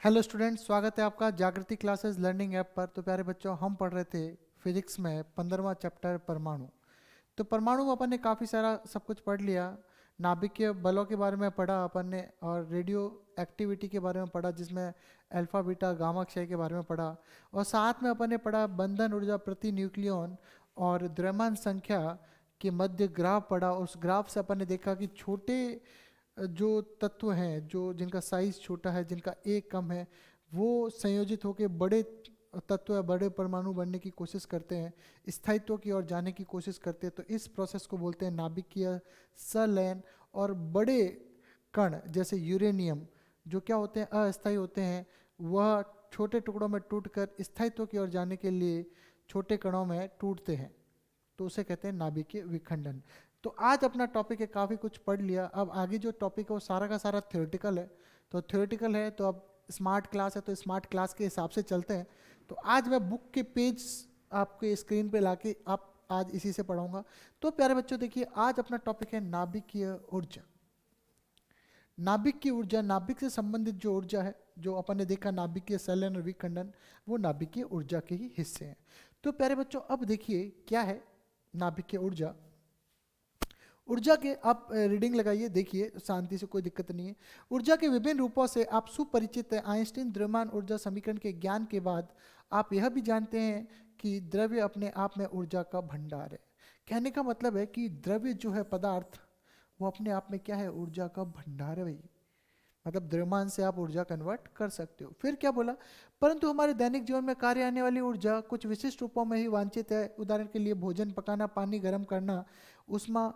Hello students, स्वागत है आपका जागृति क्लासेस लर्निंग ऐप पर। तो प्यारे बच्चों, हम पढ़ रहे थे फिजिक्स में 15वां चैप्टर परमाणु। तो परमाणु में अपन ने काफ़ी सारा सब कुछ पढ़ लिया। नाभिकीय बलों के बारे में पढ़ा अपन ने, और रेडियो एक्टिविटी के बारे में पढ़ा, जिसमें अल्फा बीटा गामा क्षय के बारे में पढ़ा। और साथ में अपन ने पढ़ा बंधन ऊर्जा प्रति न्यूक्लियन और द्रव्यमान संख्या के मध्य ग्राफ पढ़ा। उस ग्राफ से अपन ने देखा कि छोटे जो तत्व हैं, जो जिनका साइज छोटा है, जिनका एक कम है, वो संयोजित होकर बड़े तत्व या बड़े परमाणु बनने की कोशिश करते हैं, स्थायित्व की ओर जाने की कोशिश करते हैं। तो इस प्रोसेस को बोलते हैं नाभिकीय संलयन। और बड़े कण जैसे यूरेनियम, जो क्या होते हैं, अस्थायी होते हैं, वह छोटे टुकड़ों में टूटकर स्थायित्व की ओर जाने के लिए छोटे कणों में टूटते हैं। तो उसे कहते हैं नाभिकीय विखंडन। तो आज अपना टॉपिक है, काफ़ी कुछ पढ़ लिया। अब आगे जो टॉपिक है वो सारा का सारा थ्योरेटिकल है। तो थ्योरेटिकल है तो अब स्मार्ट क्लास है, तो स्मार्ट क्लास के हिसाब से चलते हैं। तो आज मैं बुक के पेज आपके स्क्रीन पे लाके आप आज इसी से पढ़ाऊंगा। तो प्यारे बच्चों देखिए, आज अपना टॉपिक है नाभिकीय ऊर्जा। नाभिक की ऊर्जा, नाभिक से संबंधित जो ऊर्जा है, जो अपन ने देखा नाभिकीय संलयन और विखंडन, वो नाभिकीय ऊर्जा के ही हिस्से हैं। तो प्यारे बच्चों, अब देखिए क्या है नाभिकीय ऊर्जा। ऊर्जा के आप रीडिंग लगाइए, देखिए शांति से, कोई दिक्कत नहीं है। ऊर्जा के विभिन्न रूपों से आप सुपरिचित हैं। आइंस्टीन द्रव्यमान ऊर्जा समीकरण के ज्ञान के बाद आप यह भी जानते हैं कि द्रव्य अपने आप में ऊर्जा का भंडार है। कहने का मतलब है कि द्रव्य जो है, पदार्थ, वो अपने आप में क्या है, ऊर्जा का भंडार है भाई। मतलब द्रव्यमान से आप ऊर्जा कन्वर्ट कर सकते हो। फिर क्या बोला, परंतु हमारे दैनिक जीवन में कार्य आने वाली ऊर्जा कुछ विशिष्ट रूपों में ही वांछित है। उदाहरण के लिए भोजन पकाना, पानी गर्म करना, ऊष्मा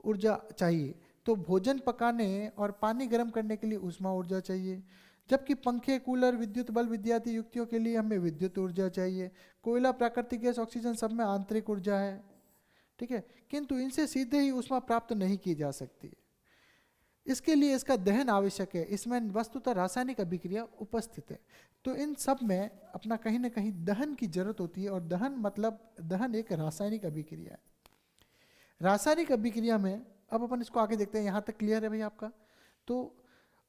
ऊर्जा चाहिए। तो भोजन पकाने और पानी गर्म करने के लिए ऊष्मा ऊर्जा चाहिए, जबकि पंखे, कूलर, विद्युत बल्ब इत्यादि युक्तियों के लिए हमें विद्युत ऊर्जा चाहिए। कोयला, प्राकृतिक गैस, ऑक्सीजन, सब में आंतरिक ऊर्जा है, ठीक है। किंतु इनसे सीधे ही ऊष्मा प्राप्त नहीं की जा सकती। इसके लिए इसका दहन आवश्यक है। इसमें वस्तुतः रासायनिक अभिक्रिया उपस्थित है। तो इन सब में अपना कहीं ना कहीं दहन की जरूरत होती है। और दहन मतलब, दहन एक रासायनिक अभिक्रिया है। रासायनिक अभिक्रिया में, अब अपन इसको आगे देखते हैं। यहाँ तक क्लियर है भाई आपका? तो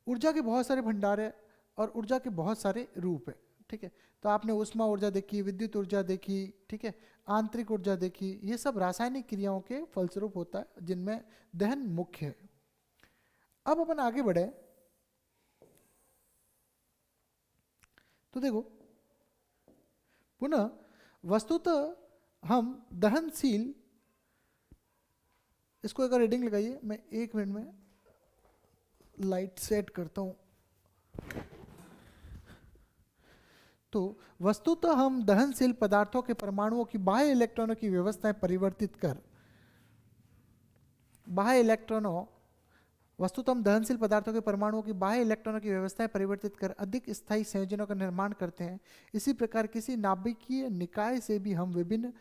ऊर्जा के बहुत सारे भंडार है और ऊर्जा के बहुत सारे रूप है, ठीक है। तो आपने ऊष्मा ऊर्जा देखी, विद्युत ऊर्जा देखी, ठीक है, आंतरिक ऊर्जा देखी। ये सब रासायनिक क्रियाओं के फलस्वरूप होता है, जिनमें दहन मुख्य है। अब अपन आगे बढ़े तो देखो, पुनः वस्तुतः हम दहनशील, इसको एक रीडिंग लगाइए, मैं 1 मिनट में लाइट सेट करता हूं। तो वस्तुतः हम दहनशील पदार्थों के परमाणुओं की बाह्य इलेक्ट्रॉनों की व्यवस्थाएं परिवर्तित कर, बाह्य इलेक्ट्रॉनों, वस्तुतः हम दहनशील पदार्थों के परमाणुओं की बाह्य इलेक्ट्रॉनों की व्यवस्थाएं परिवर्तित कर अधिक स्थायी संयोजनों का निर्माण करते हैं। इसी प्रकार किसी नाभिकीय निकाय से भी हम विभिन्न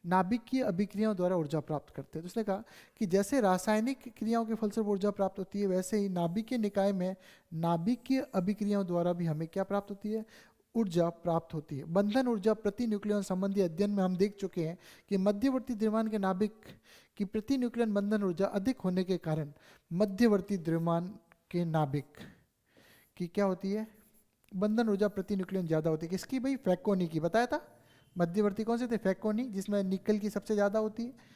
नाभिकीय अभिक्रियाओं द्वारा ऊर्जा प्राप्त करते हैं। तो उसने कहा कि जैसे रासायनिक क्रियाओं के फलस्वरूप ऊर्जा प्राप्त होती है, वैसे ही नाभिकीय निकाय में नाभिकीय अभिक्रियाओं द्वारा भी हमें क्या प्राप्त होती है, ऊर्जा प्राप्त होती है। बंधन ऊर्जा प्रति न्यूक्लियन संबंधी अध्ययन में हम देख चुके हैं कि मध्यवर्ती द्रव्यमान के नाभिक की प्रति न्यूक्लियन बंधन ऊर्जा अधिक होने के कारण मध्यवर्ती द्रव्यमान के नाभिक की क्या होती है, बंधन ऊर्जा प्रति न्यूक्लियन ज़्यादा होती है। किसकी भाई? फैकोनी की। बताया था मध्यवर्ती कौन से थे? फैकोनी, जिसमें निकल की सबसे ज़्यादा होती है।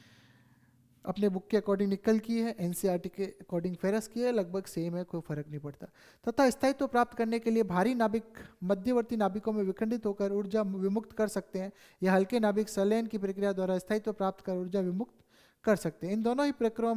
अपने बुक के अकॉर्डिंग निकल की है, एनसीईआरटी के अकॉर्डिंग फेरस की है, लगभग सेम है, कोई फर्क नहीं पड़ता। तथा स्थायित्व प्राप्त करने के लिए भारी नाभिक मध्यवर्ती नाभिकों में विखंडित होकर ऊर्जा विमुक्त कर सकते हैं, या हल्के नाभिक संलयन की प्रक्रिया द्वारा स्थायित्व प्राप्त कर ऊर्जा विमुक्त कर सकते हैं। इन दोनों ही प्रक्रमों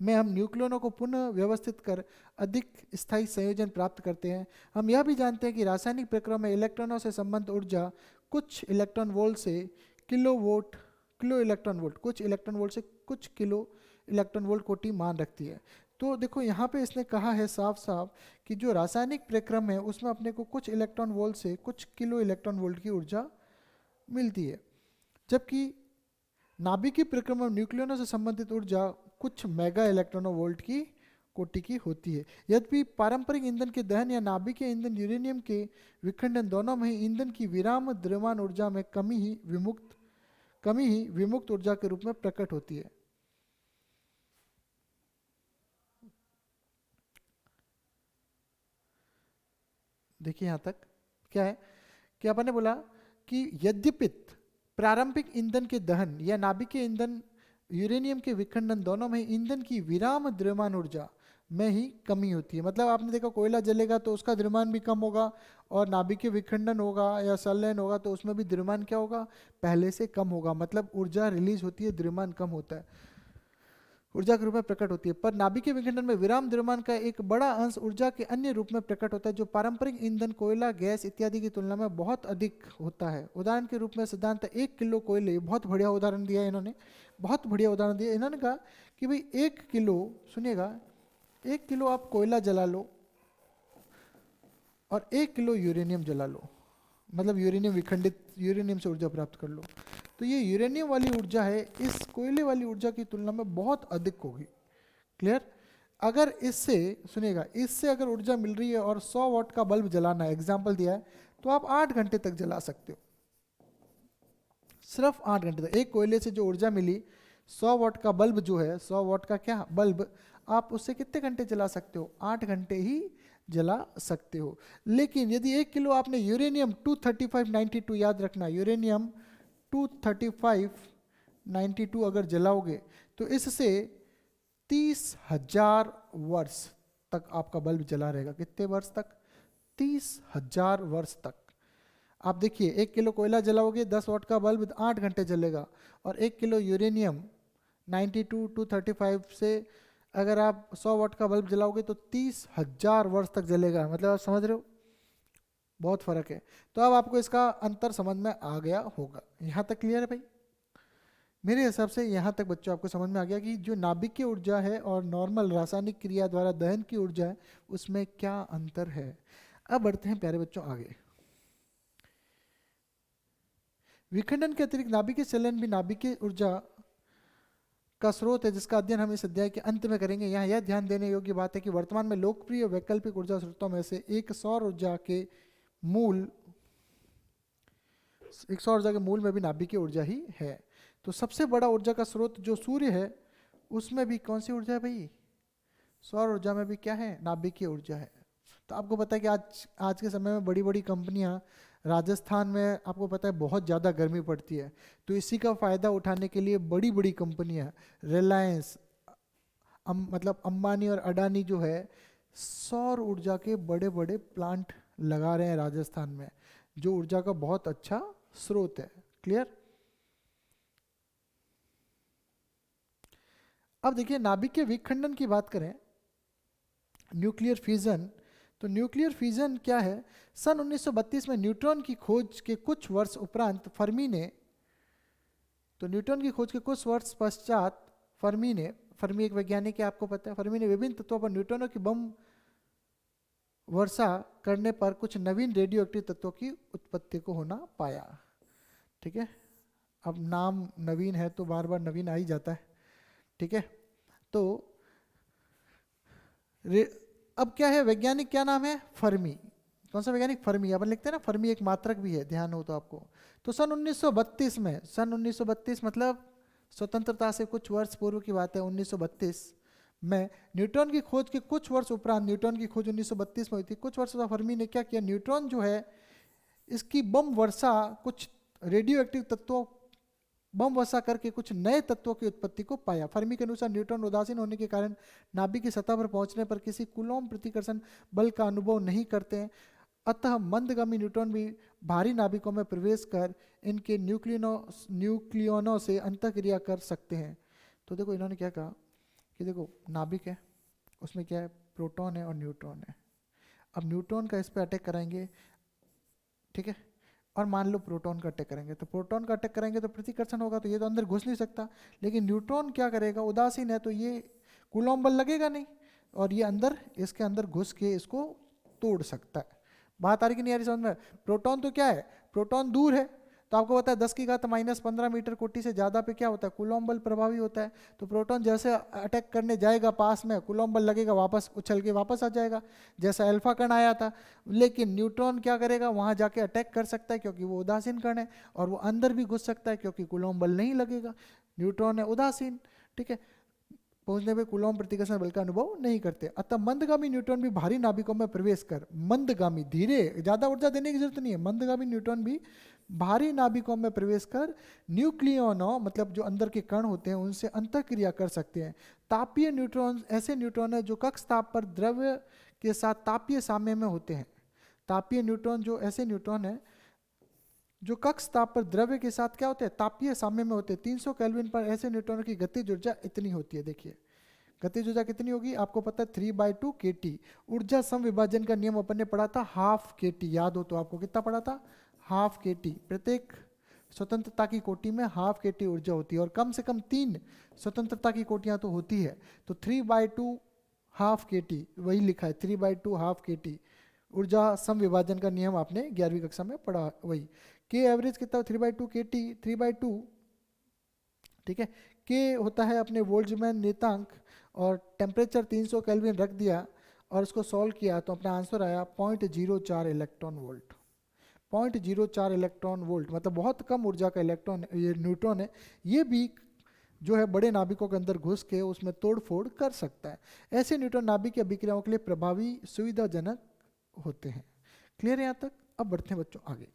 में हम न्यूक्लियनों को पुनः व्यवस्थित कर अधिक स्थायी संयोजन प्राप्त करते हैं। हम यह भी जानते हैं कि रासायनिक प्रक्रिया में इलेक्ट्रॉनों से संबंधित ऊर्जा कुछ इलेक्ट्रॉन वोल्ट से किलो इलेक्ट्रॉन वोल्ट, कुछ इलेक्ट्रॉन वोल्ट से कुछ किलो इलेक्ट्रॉन वोल्ट कोटि मान रखती है। तो देखो यहाँ पे इसने कहा है साफ साफ कि जो रासायनिक प्रक्रम है उसमें अपने को कुछ इलेक्ट्रॉन वोल्ट से कुछ किलो इलेक्ट्रॉन वोल्ट की ऊर्जा मिलती है, जबकि नाभिकीय प्रक्रम में न्यूक्लियनों से संबंधित ऊर्जा कुछ मेगा इलेक्ट्रॉनों वोल्ट की कोटि की होती है। यद्यपि पारंपरिक ईंधन के दहन या नाभिकीय ईंधन यूरेनियम के विखंडन दोनों में ही ईंधन की विराम द्रव्यमान ऊर्जा में कमी ही विमुक्त ऊर्जा के रूप में प्रकट होती है। देखिए यहाँ तक क्या है कि अपन ने बोला कि यद्यपि प्रारंभिक ईंधन के दहन या नाभिकीय ईंधन यूरेनियम के विखंडन दोनों में ईंधन की विराम द्रव्यमान ऊर्जा में ही कमी होती है। मतलब आपने देखा कोयला जलेगा तो उसका द्रव्यमान भी कम होगा, और नाभिकीय विखंडन होगा या संलयन होगा तो उसमें भी द्रव्यमान क्या होगा, पहले से कम होगा। मतलब ऊर्जा रिलीज होती है, द्रव्यमान कम होता है, ऊर्जा के रूप में प्रकट होती है। पर नाभिकीय विखंडन में विराम द्रव्यमान का एक बड़ा अंश ऊर्जा के अन्य रूप में प्रकट होता है, जो पारंपरिक ईंधन कोयला, गैस इत्यादि की तुलना में बहुत अधिक होता है। उदाहरण के रूप में सिद्धांत 1 किलो कोयले, बहुत बढ़िया उदाहरण दिया है इन्होंने, बहुत बढ़िया उदाहरण दिया। इन्होंने कहा कि भाई 1 किलो, सुनिएगा, 1 किलो आप कोयला जला लो और 1 किलो यूरेनियम जला लो, मतलब यूरेनियम विखंडित, यूरेनियम से ऊर्जा प्राप्त कर लो, तो ये यूरेनियम वाली ऊर्जा है इस कोयले वाली ऊर्जा की तुलना में बहुत अधिक होगी। क्लियर? अगर इससे, सुनिएगा, इससे अगर ऊर्जा मिल रही है और 100 वाट का बल्ब जलाना है, एग्जाम्पल दिया है, तो आप 8 घंटे तक जला सकते हो, सिर्फ 8 घंटे तक। एक कोयले से जो ऊर्जा मिली, 100 वाट का बल्ब जो है, 100 वाट का क्या बल्ब, आप उससे कितने घंटे जला सकते हो, 8 घंटे ही जला सकते हो। लेकिन यदि 1 किलो आपने यूरेनियम 23592, याद रखना, यूरेनियम 23592 अगर जलाओगे तो इससे 30,000 वर्ष तक आपका बल्ब जला रहेगा। कितने वर्ष तक? 30,000 वर्ष तक। आप देखिए 1 किलो कोयला जलाओगे, 10 वाट का बल्ब 8 घंटे जलेगा, और 1 किलो यूरेनियम 92 235 से अगर आप 100 वाट का बल्ब जलाओगे तो 30,000 वर्ष तक जलेगा। मतलब आप समझ रहे हो, बहुत फर्क है। तो अब आपको इसका अंतर समझ में आ गया होगा। यहाँ तक क्लियर है भाई? मेरे हिसाब से यहाँ तक बच्चों आपको समझ में आ गया कि जो नाभिकीय ऊर्जा है और नॉर्मल रासायनिक क्रिया द्वारा दहन की ऊर्जा है उसमें क्या अंतर है। अब बढ़ते हैं प्यारे बच्चों आगे। विखंडन के अतिरिक्त नाभिकीय संलयन भी नाभिकीय ऊर्जा का स्रोत है, जिसका अध्ययन हम इस अध्याय के अंत में करेंगे। यहाँ यह ध्यान देने योग्य बात है कि वर्तमान में लोकप्रिय वैकल्पिक ऊर्जा स्रोतों में से एक सौर ऊर्जा के मूल में भी नाभिकीय ऊर्जा ही है। तो सबसे बड़ा ऊर्जा का स्रोत जो सूर्य है, उसमें भी कौन सी ऊर्जा है भाई? सौर ऊर्जा में भी क्या है? नाभिकीय ऊर्जा है। तो आपको पता है कि आज के समय में बड़ी बड़ी कंपनियां, राजस्थान में आपको पता है बहुत ज़्यादा गर्मी पड़ती है, तो इसी का फ़ायदा उठाने के लिए बड़ी बड़ी कंपनियां, रिलायंस, मतलब अंबानी और अडानी जो है, सौर ऊर्जा के बड़े बड़े प्लांट लगा रहे हैं राजस्थान में, जो ऊर्जा का बहुत अच्छा स्रोत है। क्लियर? अब देखिए नाभिकीय विखंडन की बात करें, न्यूक्लियर फ्यूजन, तो न्यूक्लियर फ्यूजन क्या है? सन 1932 में न्यूट्रॉन की खोज के कुछ वर्ष उपरांत फर्मी ने, तो न्यूट्रॉन की खोज के कुछ वर्ष पश्चात फर्मी एक वैज्ञानिक है, आपको पता है, फर्मी ने विभिन्न तत्वों पर न्यूट्रॉनों की बम वर्षा करने पर कुछ नवीन रेडियो एक्टिव तत्वों की उत्पत्ति को होना पाया। ठीक है, अब नाम नवीन है तो बार बार नवीन आ ही जाता है। ठीक है, तो अब क्या है, वैज्ञानिक क्या नाम है? फर्मी। कौन सा वैज्ञानिक? फर्मी। अपन लिखते हैं ना, फर्मी एक मात्रक भी है, ध्यान हो तो आपको। तो सन 1932 में, सन 1932 मतलब स्वतंत्रता से कुछ वर्ष पूर्व की बात है, 1932 में न्यूट्रॉन की खोज के कुछ वर्ष उपरांत, न्यूट्रॉन की खोज 1932 में हुई थी, कुछ वर्ष बाद फर्मी ने क्या किया, न्यूट्रॉन जो है इसकी बम वर्षा, कुछ रेडियो एक्टिव तत्वों, बम वर्षा करके कुछ नए तत्वों की उत्पत्ति को पाया। फर्मी के अनुसार न्यूट्रॉन उदासीन होने के कारण नाभिक की सतह पर पहुंचने पर किसी कूलॉम प्रतिकर्षण बल का अनुभव नहीं करते हैं, अतः मंदगामी न्यूट्रॉन भी भारी नाभिकों में प्रवेश कर इनके न्यूक्लियनों से अंतःक्रिया कर सकते हैं। तो देखो इन्होंने क्या कहा कि देखो नाभिक है, उसमें क्या है, प्रोटॉन है और न्यूट्रॉन है। अब न्यूट्रॉन का इस पर अटैक कराएंगे, ठीक है, और मान लो प्रोटॉन का अटैक करेंगे, तो प्रोटॉन का अटैक करेंगे तो प्रतिकर्षण होगा, तो ये तो अंदर घुस नहीं सकता। लेकिन न्यूट्रॉन क्या करेगा, उदासीन है, तो ये कूलॉम बल लगेगा नहीं, और ये अंदर, इसके अंदर घुस के इसको तोड़ सकता है। बात आ रही कि नहीं आ रही समझ में? प्रोटॉन तो क्या है, प्रोटॉन दूर है, तो आपको पता है 10⁻⁻15 मीटर कोटि से ज़्यादा पे क्या होता है, कूलॉम बल प्रभावी होता है। तो प्रोटॉन जैसे अटैक करने जाएगा पास में, कूलॉम बल लगेगा, वापस उछल के वापस आ जाएगा, जैसा अल्फा कण आया था। लेकिन न्यूट्रॉन क्या करेगा, वहाँ जाके अटैक कर सकता है क्योंकि वो उदासीन कण है, और वो अंदर भी घुस सकता है क्योंकि कूलॉम बल नहीं लगेगा, न्यूट्रॉन है उदासीन। ठीक है, पहुंचने पे कूलॉम प्रतिकर्षण बल का अनुभव नहीं करते। अतः मंदगामी न्यूट्रॉन भी भारी नाभिकों में प्रवेश कर, मंदगामी धीरे, ज्यादा ऊर्जा देने की जरूरत नहीं है, मंदगामी न्यूट्रॉन भी भारी नाभिकों में प्रवेश कर न्यूक्लियोनों मतलब जो अंदर के कण होते हैं उनसे अंतःक्रिया कर सकते हैं। तापीय न्यूट्रॉन ऐसे न्यूट्रॉन है जो कक्ष ताप पर द्रव्य के साथ तापीय साम्य में होते हैं। तापीय न्यूट्रॉन जो ऐसे न्यूट्रॉन है जो कक्ष ताप पर द्रव्य के साथ क्या होते हैं, तापीय साम्य में होते हैं। 300 केल्विन पर ऐसे न्यूट्रॉनों की गतिज ऊर्जा इतनी होती है। देखिए गतिज ऊर्जा कितनी होगी आपको पता है, 3/2 kT। ऊर्जा समविभाजन का नियम अपन ने पढ़ा था, हाफ kT, याद हो तो आपको कितना पढ़ा था, हाफ kT। प्रत्येक स्वतंत्रता की कोटि में हाफ kT ऊर्जा होती है और कम से कम 3 स्वतंत्रता की कोटियां तो होती है। तो 3/2 हाफ kT वही लिखा है, 3/2 हाफ kT ऊर्जा समविभाजन का नियम आपने 11वीं कक्षा में पढ़ा। वही के एवरेज कितना, 3/2 kT, 3/2, ठीक है। के होता है अपने वोल्ट्जमैन नियतांक और टेम्परेचर 300 केल्विन रख दिया और उसको सॉल्व किया तो अपना आंसर आया 0.04 इलेक्ट्रॉन वोल्ट। 0.04 इलेक्ट्रॉन वोल्ट मतलब बहुत कम ऊर्जा का इलेक्ट्रॉन, ये न्यूट्रॉन है, ये भी जो है बड़े नाभिकों के अंदर घुस के उसमें तोड़ फोड़ कर सकता है। ऐसे न्यूट्रॉन नाभिक की अभिक्रियाओं के लिए प्रभावी सुविधाजनक होते हैं। क्लियर है यहाँ तक? अब बढ़ते हैं बच्चों आगे।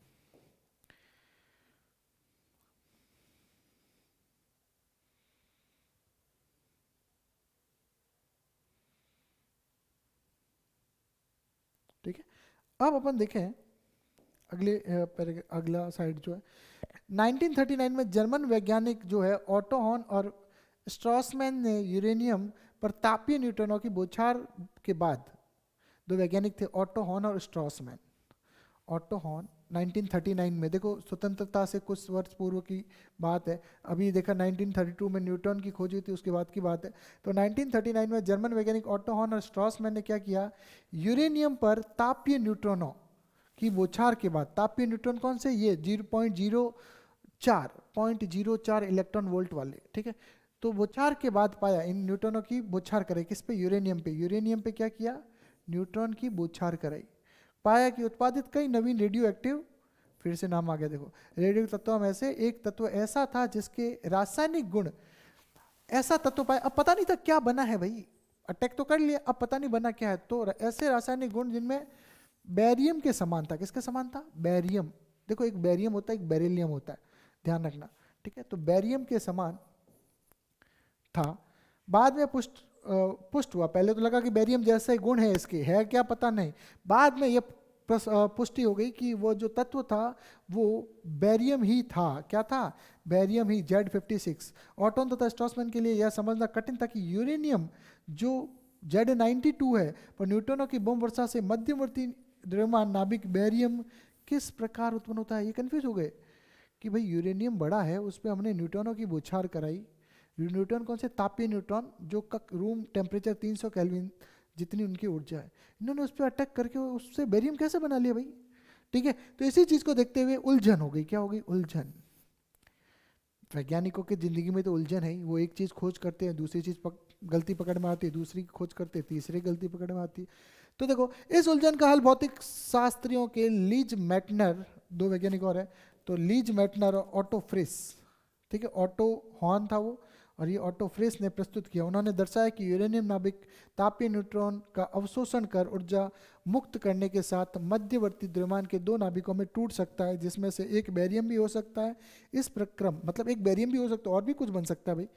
ठीक है, अब अपन देखें अगला साइड जो है 1939 में जर्मन वैज्ञानिक जो है ऑटो हॉर्न और स्ट्रॉसमैन ने यूरेनियम पर तापीय न्यूट्रॉनों की बौछार के बाद, दो वैज्ञानिक थे ऑटो हॉर्न और स्ट्रॉसमैन। ऑटो हॉर्न 1939 में, देखो स्वतंत्रता से कुछ वर्ष पूर्व की बात है, अभी देखा 1932 में न्यूटन की खोज हुई थी, उसके बाद की बात है। तो 1939 में जर्मन वैज्ञानिक ऑटो हॉर्न और स्ट्रॉसमैन ने क्या किया, यूरेनियम पर तापीय न्यूट्रॉनों की बौछार के बाद, तापीय न्यूट्रॉन कौन से, ये 0.04 इलेक्ट्रॉन वोल्ट वाले, ठीक है। तो बौछार के बाद पाया, इन न्यूट्रॉनों की बौछार कराई, किस पे, यूरेनियम पे। यूरेनियम पे क्या किया, न्यूट्रॉन की बौछार कराई, पाया कि उत्पादित कई नवीन रेडियो एक्टिव, फिर से नाम आ गया देखो, रेडियो तत्वों में से एक तत्व ऐसा था जिसके रासायनिक गुण, ऐसा तत्व पाया, अब पता नहीं था क्या बना है भाई, अटैक तो कर लिया, अब पता नहीं बना क्या है। तो ऐसे रासायनिक गुण जिनमें बैरियम के समान था, किसके समान था, बैरियम, देखो एक बैरियम होता है एक बेरिलियम होता है, ध्यान रखना, ठीक है। तो बैरियम के समान था, बाद में पुष्ट हुआ, पहले तो लगा कि बैरियम जैसा ही गुण है इसके, है क्या पता नहीं, बाद में ये पुष्टि हो गई कि वो जो तत्व था वो बैरियम ही था। क्या था, बैरियम ही, Z56। ऑटोन तथा स्ट्रॉसमैन के लिए यह समझना कठिन था कि यूरेनियम जो Z92 है पर न्यूट्रॉनों की बम वर्षा से मध्यवर्ती द्रव्यमान नाभिक बैरियम किस प्रकार उत्पन्न होता है। ये कंफ्यूज हो गए कि भाई यूरेनियम बड़ा है, उस पर हमने न्यूट्रॉनों की बौछार कराई, न्यूट्रॉन कौन से, तापीय न्यूट्रॉन जो रूम टेम्परेचर 300 केल्विन जितनी उनकी ऊर्जा है, इन्होंने उस पर अटैक करके उससे बेरियम कैसे बना लिया भाई, ठीक है। तो इसी चीज को देखते हुए उलझन हो गई, क्या हो गई, उलझन। वैज्ञानिकों की जिंदगी में तो उलझन है, वो एक चीज खोज करते हैं, दूसरी चीज गलती पकड़ में आती है, दूसरी खोज करते हैं, तीसरी गलती पकड़ में आती है। तो देखो इस उलझन का हल भौतिक शास्त्रियों के लीज मैटनर, दो वैज्ञानिक और है, तो लीज मैटनर और ऑटो फ्रिस, ठीक है, ऑटो हॉर्न था वो और ये ऑटो फ्रिस ने प्रस्तुत किया। उन्होंने दर्शाया कि यूरेनियम नाभिक तापीय न्यूट्रॉन का अवशोषण कर ऊर्जा मुक्त करने के साथ मध्यवर्ती द्रव्यमान के दो नाभिकों में टूट सकता है, जिसमें से एक बैरियम भी हो सकता है। इस प्रक्रम, मतलब एक बैरियम भी हो सकता है और भी कुछ बन सकता है भाई।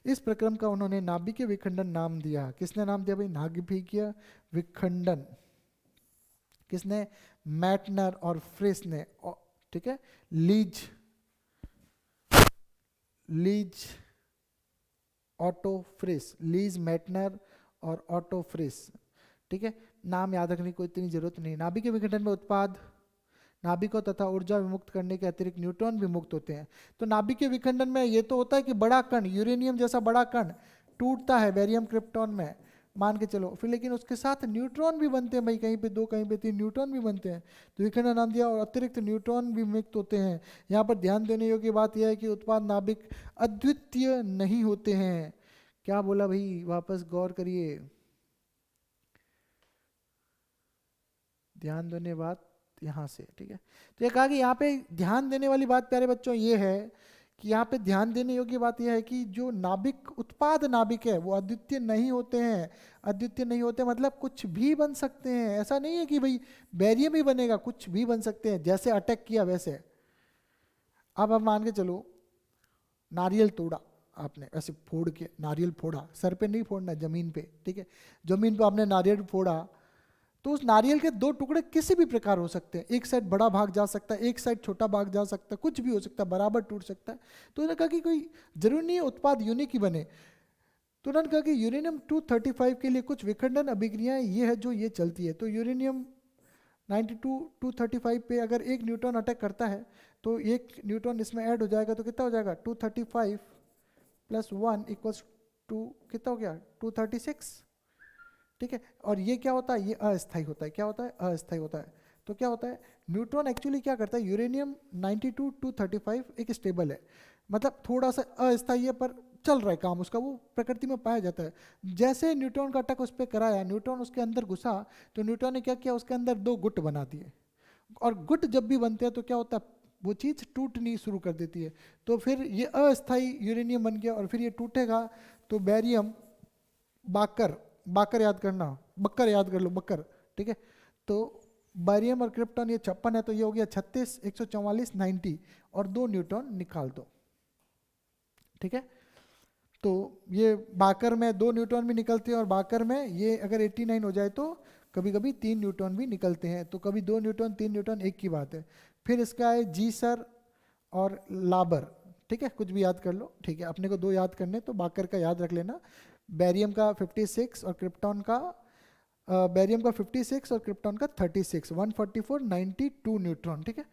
इस प्रक्रम का उन्होंने नाभिकीय विखंडन नाम दिया। किसने नाम दिया भाई, नाभिकीय विखंडन, किसने, मैटनर और फ्रिस ने, ठीक है। लीज ऑटो फ्रिस, लीज मैटनर और ऑटो फ्रिस, ठीक है। नाम याद रखने की कोई इतनी जरूरत नहीं। नाभिकीय विघटन में उत्पाद नाभिकों तथा ऊर्जा विमुक्त करने के अतिरिक्त न्यूट्रॉन भी मुक्त होते हैं। तो नाभिकीय विखंडन में ये तो होता है कि बड़ा कण, यूरेनियम जैसा बड़ा कण टूटता है बेरियम क्रिप्टॉन में, मान के चलो, फिर लेकिन उसके साथ न्यूट्रॉन भी बनते हैं भाई, कहीं पे 2 कहीं पे 3 न्यूट्रॉन भी बनते हैं, तो विखंडन नाम दिया, और अतिरिक्त न्यूट्रॉन भी मुक्त होते हैं। यहाँ पर ध्यान देने योग्य बात यह है कि उत्पाद नाभिक अद्वितीय नहीं होते हैं। क्या बोला भाई, वापस गौर करिए, ध्यान देने बात यहाँ से, ठीक है। तो ये कहा कि यहाँ पे ध्यान देने वाली बात प्यारे बच्चों ये है कि यहाँ पे ध्यान देने योग्य बात यह है कि जो नाभिक उत्पाद नाभिक है वो अद्वितीय नहीं होते हैं। अद्वितीय नहीं होते मतलब कुछ भी बन सकते हैं, ऐसा नहीं है कि भाई बेरियम ही बनेगा, कुछ भी बन सकते हैं, जैसे अटैक किया वैसे। अब आप मान के चलो नारियल तोड़ा आपने, ऐसे फोड़ के नारियल फोड़ा, सर पे नहीं फोड़ना, जमीन पे, ठीक है, जमीन पे आपने नारियल फोड़ा, तो उस नारियल के दो टुकड़े किसी भी प्रकार हो सकते हैं, एक साइड बड़ा भाग जा सकता है, एक साइड छोटा भाग जा सकता है, कुछ भी हो सकता है, बराबर टूट सकता है। तो उन्होंने कहा कि कोई जरूरी नहीं है उत्पाद यूनिक ही बने। तो उन्होंने कहा कि यूरेनियम 235 के लिए कुछ विखंडन अभिक्रियाएं ये है जो ये चलती है। तो यूरेनियम 92 235 पे अगर एक न्यूट्रॉन अटैक करता है तो एक न्यूट्रॉन इसमें ऐड हो जाएगा, तो कितना हो जाएगा 235 प्लस 1 इक्वल्स टू कितना हो गया 236, ठीक है। और ये क्या होता है, ये अस्थायी होता है। क्या होता है, अस्थायी होता है। तो क्या होता है, न्यूट्रॉन एक्चुअली क्या करता है, यूरेनियम 92 235 एक स्टेबल है, मतलब थोड़ा सा अस्थायी है पर चल रहा है काम उसका, वो प्रकृति में पाया जाता है। जैसे न्यूट्रॉन का अटैक उस पर कराया, न्यूट्रॉन उसके अंदर घुसा, तो न्यूट्रॉन ने क्या किया, उसके अंदर दो गुट बना दिए, और गुट जब भी बनते हैं तो क्या होता है, वो चीज़ टूटनी शुरू कर देती है। तो फिर ये अस्थायी यूरेनियम बन गया, और फिर ये टूटेगा तो बैरियम, बाकर, बाकर याद करना, बक्कर याद कर लो, बक्कर, ठीक है। तो बैरियम और क्रिप्टॉन ये 56 है, तो ये हो गया 36 144 90, और 2 न्यूट्रॉन निकाल दो, ठीक है। तो ये बाकर में 2 न्यूट्रॉन भी निकलते हैं, और बाकर में ये अगर 89 हो जाए तो कभी कभी 3 न्यूट्रॉन भी निकलते हैं, तो कभी 2 न्यूट्रॉन 3 न्यूट्रॉन एक की बात है। फिर इसका है जी सर और लाबर, ठीक है, कुछ भी याद कर लो, ठीक है, अपने को 2 याद करने, तो बाकर का याद रख लेना, बैरियम का 56 और क्रिप्टॉन का बैरियम का 56 और क्रिप्टॉन का 36, 144 92 न्यूट्रॉन, ठीक है।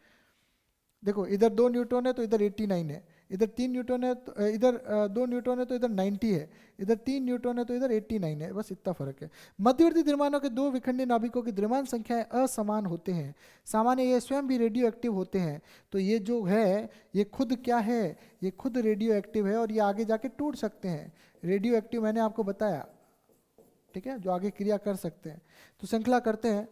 देखो इधर 2 न्यूट्रॉन है तो इधर 89 है, इधर 3 न्यूट्रॉन है तो इधर 2 न्यूट्रॉन है तो इधर 90 है, इधर 3 न्यूट्रॉन है तो इधर 89 है, बस इतना फर्क है। मध्यवर्ती द्रव्यमानों के 2 विखंडित नाभिकों की द्रव्यमान संख्याएं असमान होते हैं। सामान्य ये स्वयं भी रेडियो एक्टिव होते हैं। तो ये जो है ये खुद क्या है, ये खुद रेडियो एक्टिव है, और ये आगे जाके टूट सकते हैं। रेडियो एक्टिव मैंने आपको बताया, ठीक है, जो आगे क्रिया कर सकते हैं, तो श्रृंखला करते हैं,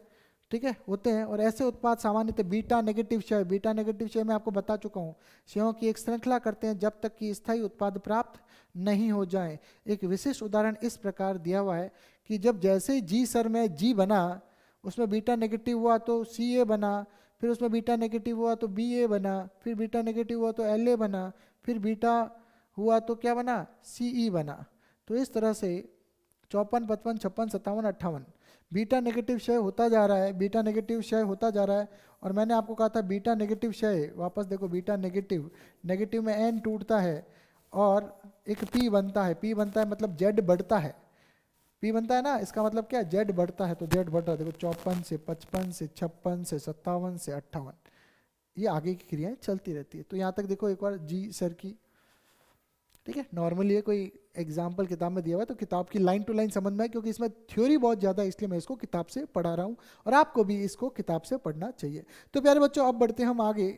ठीक है, होते हैं। और ऐसे उत्पाद सामान्यतः बीटा नेगेटिव क्षय, बीटा नेगेटिव क्षय मैं आपको बता चुका हूँ, क्षयों की एक श्रृंखला करते हैं जब तक कि स्थायी उत्पाद प्राप्त नहीं हो जाए। एक विशिष्ट उदाहरण इस प्रकार दिया हुआ है कि जब जैसे ही जी सर में जी बना, उसमें बीटा नेगेटिव हुआ तो सी ए बना, फिर उसमें बीटा नेगेटिव हुआ तो बी ए बना, फिर बीटा नेगेटिव हुआ तो एल ए बना, फिर बीटा हुआ तो क्या बना, सी ई बना। तो इस तरह से 54 55 56 57 58 बीटा नेगेटिव क्षय होता जा रहा है, बीटा नेगेटिव क्षय होता जा रहा है। और मैंने आपको कहा था बीटा नेगेटिव क्षय, वापस देखो, बीटा नेगेटिव, नेगेटिव में एन टूटता है और एक पी बनता है, पी बनता है मतलब जेड बढ़ता है, पी बनता है ना, इसका मतलब क्या, जेड बढ़ता है, तो जेड बढ़ रहा है। देखो 54 से 55 से 56 से 57 से 58, ये आगे की क्रियाएं चलती रहती है। तो यहाँ तक देखो एक बार जी सर की, ठीक है। नॉर्मली ये कोई एग्जाम्पल किताब में दिया हुआ है तो किताब की लाइन टू लाइन समझ में है, क्योंकि इसमें थ्योरी बहुत ज़्यादा है, इसलिए मैं इसको किताब से पढ़ा रहा हूँ, और आपको भी इसको किताब से पढ़ना चाहिए। तो प्यारे बच्चों अब बढ़ते हैं हम आगे।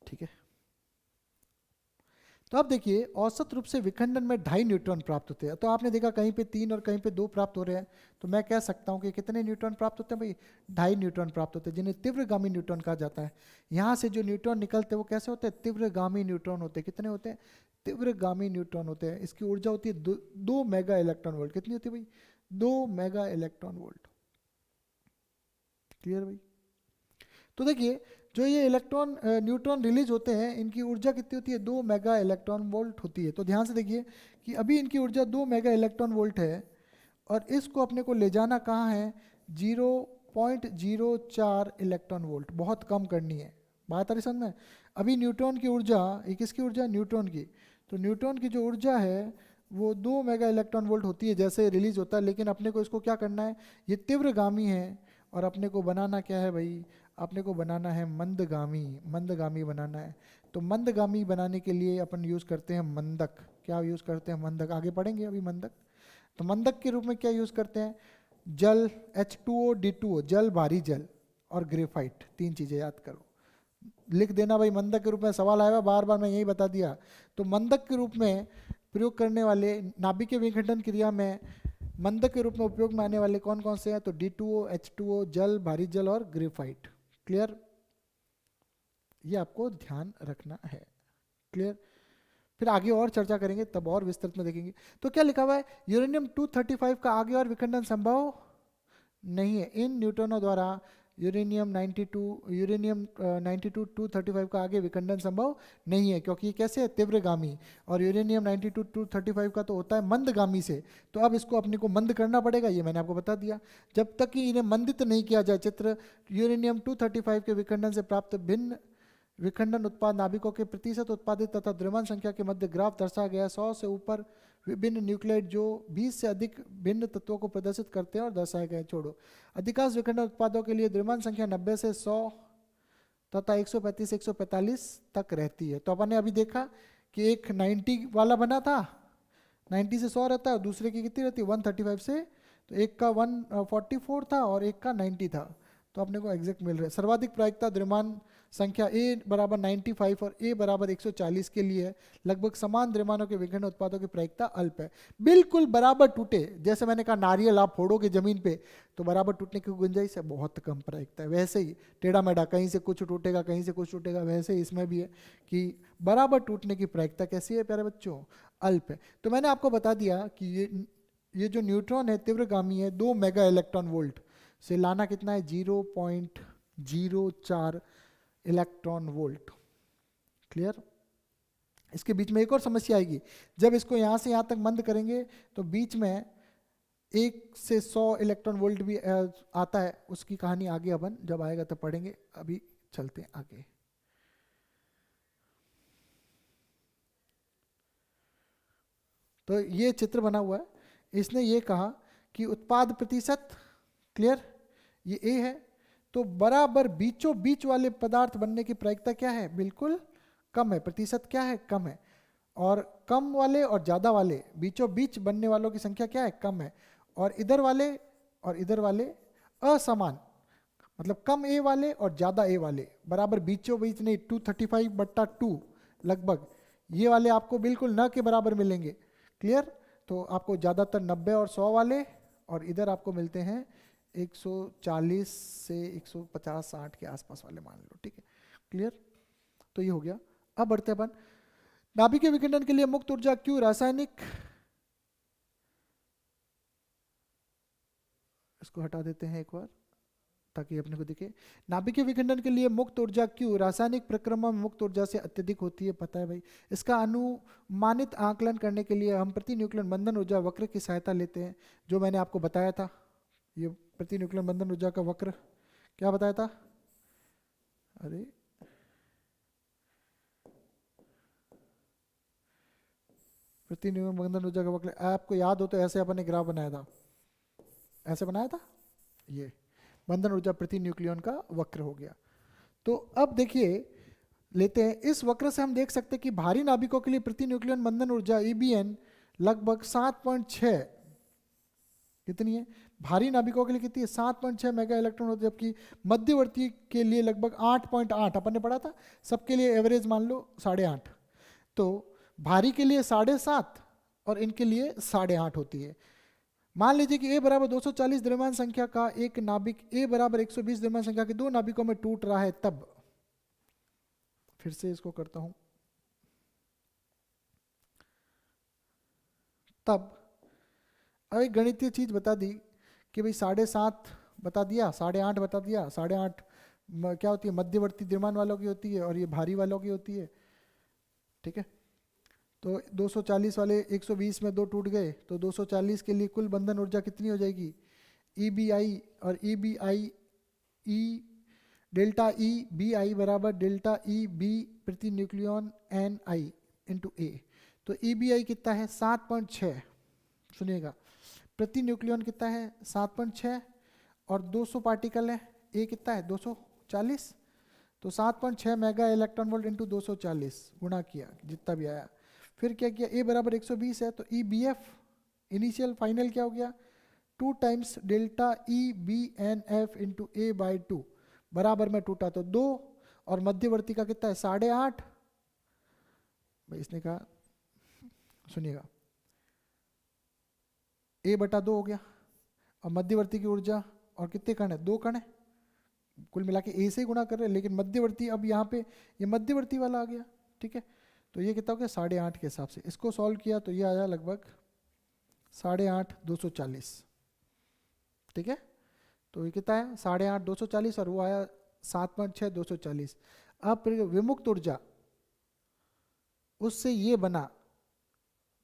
ठीक है, तो अब देखिए औसत रूप से विखंडन में 2.5 न्यूट्रॉन प्राप्त होते हैं। तो आपने देखा कहीं पे 3 और कहीं पे 2 प्राप्त हो रहे हैं, तो मैं कह सकता हूँ कि कितने न्यूट्रॉन प्राप्त होते हैं भाई, 2.5 न्यूट्रॉन प्राप्त होते हैं, जिन्हें तीव्रगामी न्यूट्रॉन कहा जाता है। यहाँ से जो न्यूट्रॉन निकलते हैं वो कैसे होते हैं, तीव्रगामी न्यूट्रॉन होते हैं। कितने होते हैं, तीव्रगामी न्यूट्रॉन होते हैं। इसकी ऊर्जा होती है 2 मेगा इलेक्ट्रॉन वोल्ट। कितनी होती है भाई, 2 मेगा इलेक्ट्रॉन वोल्ट। क्लियर भाई। तो देखिए जो ये इलेक्ट्रॉन न्यूट्रॉन रिलीज होते हैं, इनकी ऊर्जा कितनी होती है, 2 मेगा इलेक्ट्रॉन वोल्ट होती है। तो ध्यान से देखिए कि अभी इनकी ऊर्जा 2 मेगा इलेक्ट्रॉन वोल्ट है, और इसको अपने को ले जाना कहाँ है, 0.04 इलेक्ट्रॉन वोल्ट, बहुत कम करनी है। बात आ रही समझ में। अभी न्यूट्रॉन की ऊर्जा, ये किसकी ऊर्जा, न्यूट्रॉन की। तो न्यूट्रॉन की जो ऊर्जा है वो 2 मेगा इलेक्ट्रॉन वोल्ट होती है जैसे रिलीज होता है, लेकिन अपने को इसको क्या करना है, ये तीव्रगामी है, और अपने को बनाना क्या है भाई, अपने को बनाना है मंदगामी, मंदगामी बनाना है। तो मंदगामी बनाने के लिए अपन यूज़ करते हैं मंदक। क्या यूज़ करते हैं, मंदक, आगे पढ़ेंगे अभी मंदक। तो मंदक के रूप में क्या यूज़ करते हैं, जल H2O D2O, जल भारी जल, और ग्रेफाइट, 3 चीज़ें याद करो, लिख देना भाई। मंदक के रूप में सवाल आएगा, बार बार मैं यही बता दिया। तो मंदक के रूप में प्रयोग करने वाले नाभिकीय विघटन क्रिया में मंदक के रूप में उपयोग में आने वाले कौन कौन से हैं, तो D2O H2O, जल भारी जल और ग्रेफाइट। क्लियर, ये आपको ध्यान रखना है। क्लियर, फिर आगे और चर्चा करेंगे, तब और विस्तृत में देखेंगे। तो क्या लिखा हुआ है, यूरेनियम 235 का आगे और विखंडन संभव नहीं है इन न्यूट्रॉनों द्वारा। यूरेनियम 92 235 का आगे विखंडन संभव नहीं है, क्योंकि ये कैसे है, तीव्रगामी, और यूरेनियम 92 235 का तो होता है मंदगामी से। तो अब इसको अपने को मंद करना पड़ेगा, ये मैंने आपको बता दिया। जब तक कि इन्हें मंदित नहीं किया जाए चित्र, यूरेनियम 235 के विखंडन से प्राप्त भिन्न विखंडन उत्पाद नाभिकों के प्रतिशत उत्पादित तथा द्रव्यमान संख्या के मध्य ग्राफ दर्शाया गया। 100 से ऊपर विभिन्न न्यूक्लियोटाइड जो 20 से अधिक भिन्न तत्वों को प्रदर्शित करते हैं और दर्शाए गए। छोड़ो, अधिकांश विखंडन उत्पादों के लिए द्रव्यमान संख्या 90 से 100 तथा 135 से 145 तक रहती है। तो अपन ने अभी देखा कि एक 90 वाला बना था, 90 से 100 रहता है, और दूसरे की कितनी रहती है 135 से, तो एक का 144 था और एक का 90 था। तो अपने को एग्जैक्ट मिल रहा है। सर्वाधिक प्रायिकता द्रव्यमान संख्या A बराबर 95 और A बराबर 140 के लिए है। लगभग समान द्रव्यमानों के विखंडन उत्पादों की प्रायिकता अल्प है। बिल्कुल बराबर टूटे, जैसे मैंने कहा नारियल आप फोड़ोगे जमीन पे तो बराबर टूटने की गुंजाइश है, बहुत कम प्रायिकता है। वैसे ही टेढ़ा मेढ़ा, कहीं से कुछ टूटेगा कहीं से कुछ टूटेगा, वैसे ही इसमें भी है कि बराबर टूटने की प्रायिकता कैसी है प्यारे बच्चों, अल्प है। तो मैंने आपको बता दिया कि ये जो न्यूट्रॉन है तीव्रगामी है, 2 मेगा इलेक्ट्रॉन वोल्ट से लाना कितना है 0.04 इलेक्ट्रॉन वोल्ट। क्लियर, इसके बीच में एक और समस्या आएगी, जब इसको यहां से यहां तक मंद करेंगे तो बीच में 1 से 100 इलेक्ट्रॉन वोल्ट भी आता है। उसकी कहानी आगे अपन जब आएगा तब पढ़ेंगे, अभी चलते हैं आगे। तो ये चित्र बना हुआ है, इसने ये कहा कि उत्पाद प्रतिशत, क्लियर, ये A है, तो बराबर बीचों बीच वाले पदार्थ बनने की प्रायिकता क्या है, बिल्कुल कम है। प्रतिशत क्या है, कम है। और कम वाले और ज़्यादा वाले बीचों बीच बनने वालों की संख्या क्या है, कम है। और इधर वाले असमान, मतलब कम A वाले और ज़्यादा A वाले बराबर बीचों बीच नहीं, 235/2 लगभग, ये वाले आपको बिल्कुल न के बराबर मिलेंगे। क्लियर, तो आपको ज़्यादातर 90 और 100 वाले, और इधर आपको मिलते हैं 140 से 150-60 के आसपास वाले मान लो, ठीक है। क्लियर, तो ये हो गया। अब बढ़ते अपन नाभिकीय विखंडन के लिए मुक्त ऊर्जा क्यों रासायनिक, इसको हटा देते हैं एक बार ताकि अपने को दिखे। नाभिकीय विखंडन के लिए मुक्त ऊर्जा क्यों रासायनिक प्रक्रिया में मुक्त ऊर्जा से अत्यधिक होती है, पता है भाई। इसका अनुमानित आकलन करने के लिए हम प्रति न्यूक्लियन बंधन ऊर्जा वक्र की सहायता लेते हैं, जो मैंने आपको बताया था। ये प्रति न्यूक्लियन बंधन ऊर्जा का वक्र क्या बताया था, अरे प्रति न्यूक्लियन बंधन ऊर्जा का वक्र आपको याद हो तो ऐसे अपन ने ग्राफ बनाया था, ऐसे बनाया था, ये बंधन ऊर्जा प्रति न्यूक्लियन का वक्र हो गया। तो अब देखिए लेते हैं, इस वक्र से हम देख सकते हैं कि भारी नाभिकों के लिए प्रति न्यूक्लियन बंधन ऊर्जा EBN लगभग 7.6, कितनी है भारी नाभिकों के लिए, कितनी है 7.6 मेगा इलेक्ट्रॉन होते, जबकि मध्यवर्ती के लिए लगभग 8.8, अपन ने पढ़ा था, सबके लिए एवरेज मान लो 8.5। तो भारी के लिए 7.5 और इनके लिए 8.5 होती है। मान लीजिए कि A बराबर 240 द्रव्यमान संख्या का एक नाभिक A बराबर 120 द्रव्यमान संख्या के 2 नाभिकों में टूट रहा है, तब फिर से इसको करता हूं, तब अब एक गणितीय चीज बता दी कि भाई 7.5 बता दिया, 8.5 बता दिया। 8.5 क्या होती है, मध्यवर्ती द्रव्यमान वालों की होती है और ये भारी वालों की होती है, ठीक है। तो 240 वाले 120 में 2 टूट गए, तो 240 के लिए कुल बंधन ऊर्जा कितनी हो जाएगी, EBI और EBI E डेल्टा EBI बराबर डेल्टा EB प्रति न्यूक्लियन NI इंटू A। तो EBI कितना है 7.6, सुनिएगा, प्रति न्यूक्लियन कितना है 7.6 और 200 पार्टिकल है, A कितना है 240, तो 7.6 मेगा इलेक्ट्रॉन वोल्ट इंटू 240 गुणा किया जितना भी आया। फिर क्या किया, A बराबर 120 है, तो EBF इनिशियल फाइनल क्या हो गया 2 times delta EBNF into A/2 बराबर में टूटा तो 2, और मध्यवर्ती का कितना है 8.5, भाई इसने कहा, सुनिएगा, A/2 हो गया, और मध्यवर्ती की ऊर्जा और कितने कण है 2 कण है, कुल मिला के ए से गुणा कर रहे हैं, लेकिन मध्यवर्ती अब यहाँ पे ये मध्यवर्ती वाला आ गया, ठीक है। तो ये कितना हो गया 8.5 के हिसाब से, इसको सॉल्व किया तो ये आया लगभग 8.5 240, ठीक है। तो ये कितना है 8.5 240 और वो आया 7.6 240। अब फिर विमुक्त ऊर्जा उससे ये बना,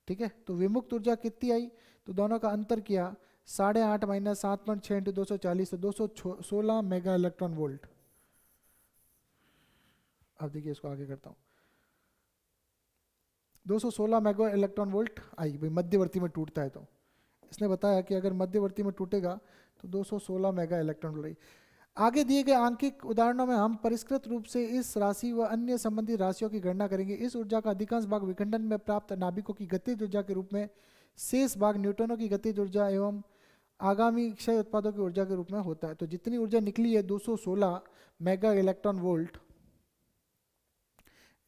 ठीक है। तो विमुक्त ऊर्जा कितनी आई, तो दोनों का अंतर किया 8.5 माइनस 7.6 इंटू 240 तो 216 मेगा इलेक्ट्रॉन वोल्ट। अब देखिए इसको आगे करता हूँ, 216 मेगा इलेक्ट्रॉन वोल्ट आई भाई, मध्यवर्ती में टूटता है। तो इसने बताया कि अगर मध्यवर्ती में टूटेगा तो 216 मेगा इलेक्ट्रॉन वोल्ट। आगे दिए गए आंकिक उदाहरणों में हम परिष्कृत रूप से इस राशि व अन्य संबंधित राशियों की गणना करेंगे। इस ऊर्जा का अधिकांश भाग विखंडन में प्राप्त नाभिकों की गतिज ऊर्जा के रूप में, शेष भाग न्यूट्रॉनों की गतिज ऊर्जा एवं आगामी क्षय उत्पादों की ऊर्जा के रूप में होता है। तो जितनी ऊर्जा निकली है 216 मेगा इलेक्ट्रॉन वोल्ट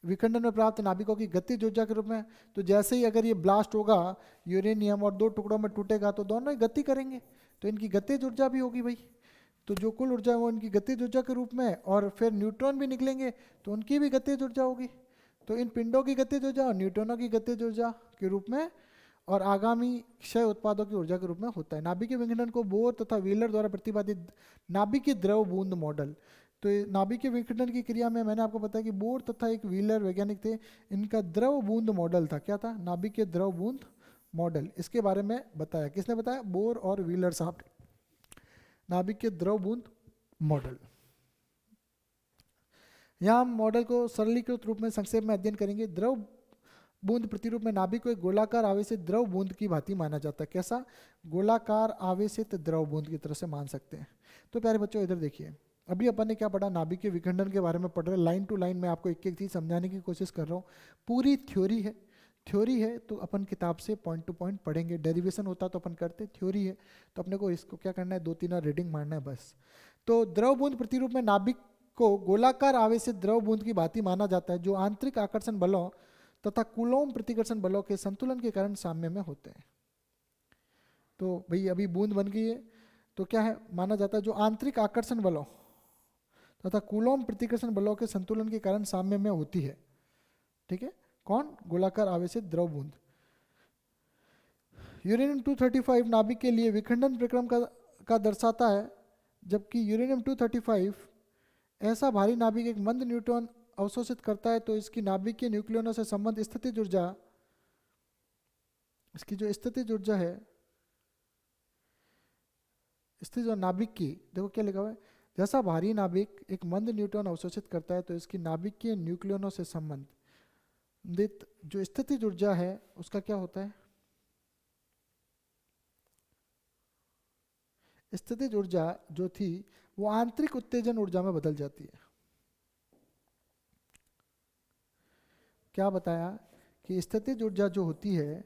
विखंडन में प्राप्त नाभिकों की गतिज ऊर्जा के रूप में। तो जैसे ही अगर ये ब्लास्ट होगा यूरेनियम और 2 टुकड़ों में टूटेगा तो दोनों ही गति करेंगे, तो इनकी गतिज ऊर्जा भी होगी भाई। तो जो कुल ऊर्जा है वो इनकी गतिज ऊर्जा के रूप में, और फिर न्यूट्रॉन भी निकलेंगे तो उनकी भी गतिज ऊर्जा होगी। तो इन पिंडों की गतिज ऊर्जा और न्यूट्रॉनों की गतिज ऊर्जा के रूप में और आगामी क्षय उत्पादों की ऊर्जा के रूप में होता है। नाभिकीय विखंडन को बोर तथा व्हीलर द्वारा प्रतिपादित नाभिकीय द्रव बूंद मॉडल। तो नाभिकीय विखंडन की क्रिया में मैंने आपको बताया कि बोर तथा एक व्हीलर वैज्ञानिक थे, इनका द्रव बूंद मॉडल था। क्या था, नाभिकीय द्रव बूंद मॉडल। इसके बारे में बताया, किसने बताया, बोर और व्हीलर साहब। नाभिकीय द्रव बूंद मॉडल। यहाँ हम मॉडल को सरलीकृत रूप में संक्षेप में अध्ययन करेंगे। द्रव बूंद प्रतिरूप में नाभिक को एक गोलाकार आवेशित द्रव बूंद की भांति माना जाता है। कैसा, गोलाकार आवेशित द्रव बूंद की तरह से मान सकते हैं। तो प्यारे बच्चों इधर देखिए, अभी अपन ने क्या पढ़ा, नाभिक के विखंडन के बारे में पढ़ रहे हैं। लाइन टू लाइन में आपको एक एक चीज समझाने की कोशिश कर रहा हूँ। पूरी थ्योरी है तो अपन किताब से पॉइंट टू पॉइंट पढ़ेंगे। डेरिवेशन होता तो अपन करते, थ्योरी है तो अपने को इसको क्या करना है, 2-3 रीडिंग मारना है बस। तो द्रव बूंद प्रतिरूप में नाभिक को गोलाकार आवेशित द्रव बूंद की भांति माना जाता है, जो आंतरिक आकर्षण बलों तथा कूलॉम प्रतिकर्षण बलों के संतुलन के कारण साम्य में होते हैं। तो भाई अभी बूंद बन गई है तो क्या है, माना जाता है जो आंतरिक आकर्षण बलों तथा कूलॉम प्रतिकर्षण बलों के संतुलन के कारण साम्य में होती है। ठीक है, कौन, गोलाकार आवेशित द्रव बूंद। यूरेनियम 235 नाभिक के लिए विखंडन प्रक्रम का दर्शाता है, जबकि यूरेनियम 235 ऐसा भारी नाभिक एक मंद न्यूट्रॉन अवशोषित करता है, तो इसकी नाभिक के न्यूक्लियनों से संबंध स्थितिज ऊर्जा, इसकी जो स्थितिज ऊर्जा है, स्थितिज और नाभिक की, देखो क्या लिखा हुआ है, जैसा भारी नाभिक एक मंद न्यूट्रॉन अवशोषित करता है तो इसकी नाभिक के न्यूक्लियनों से संबंधित जो स्थितिज ऊर्जा है उसका क्या होता है, स्थितिज ऊर्जा जो थी वो आंतरिक उत्तेजन ऊर्जा में बदल जाती है। क्या बताया कि स्थितिज ऊर्जा जो होती है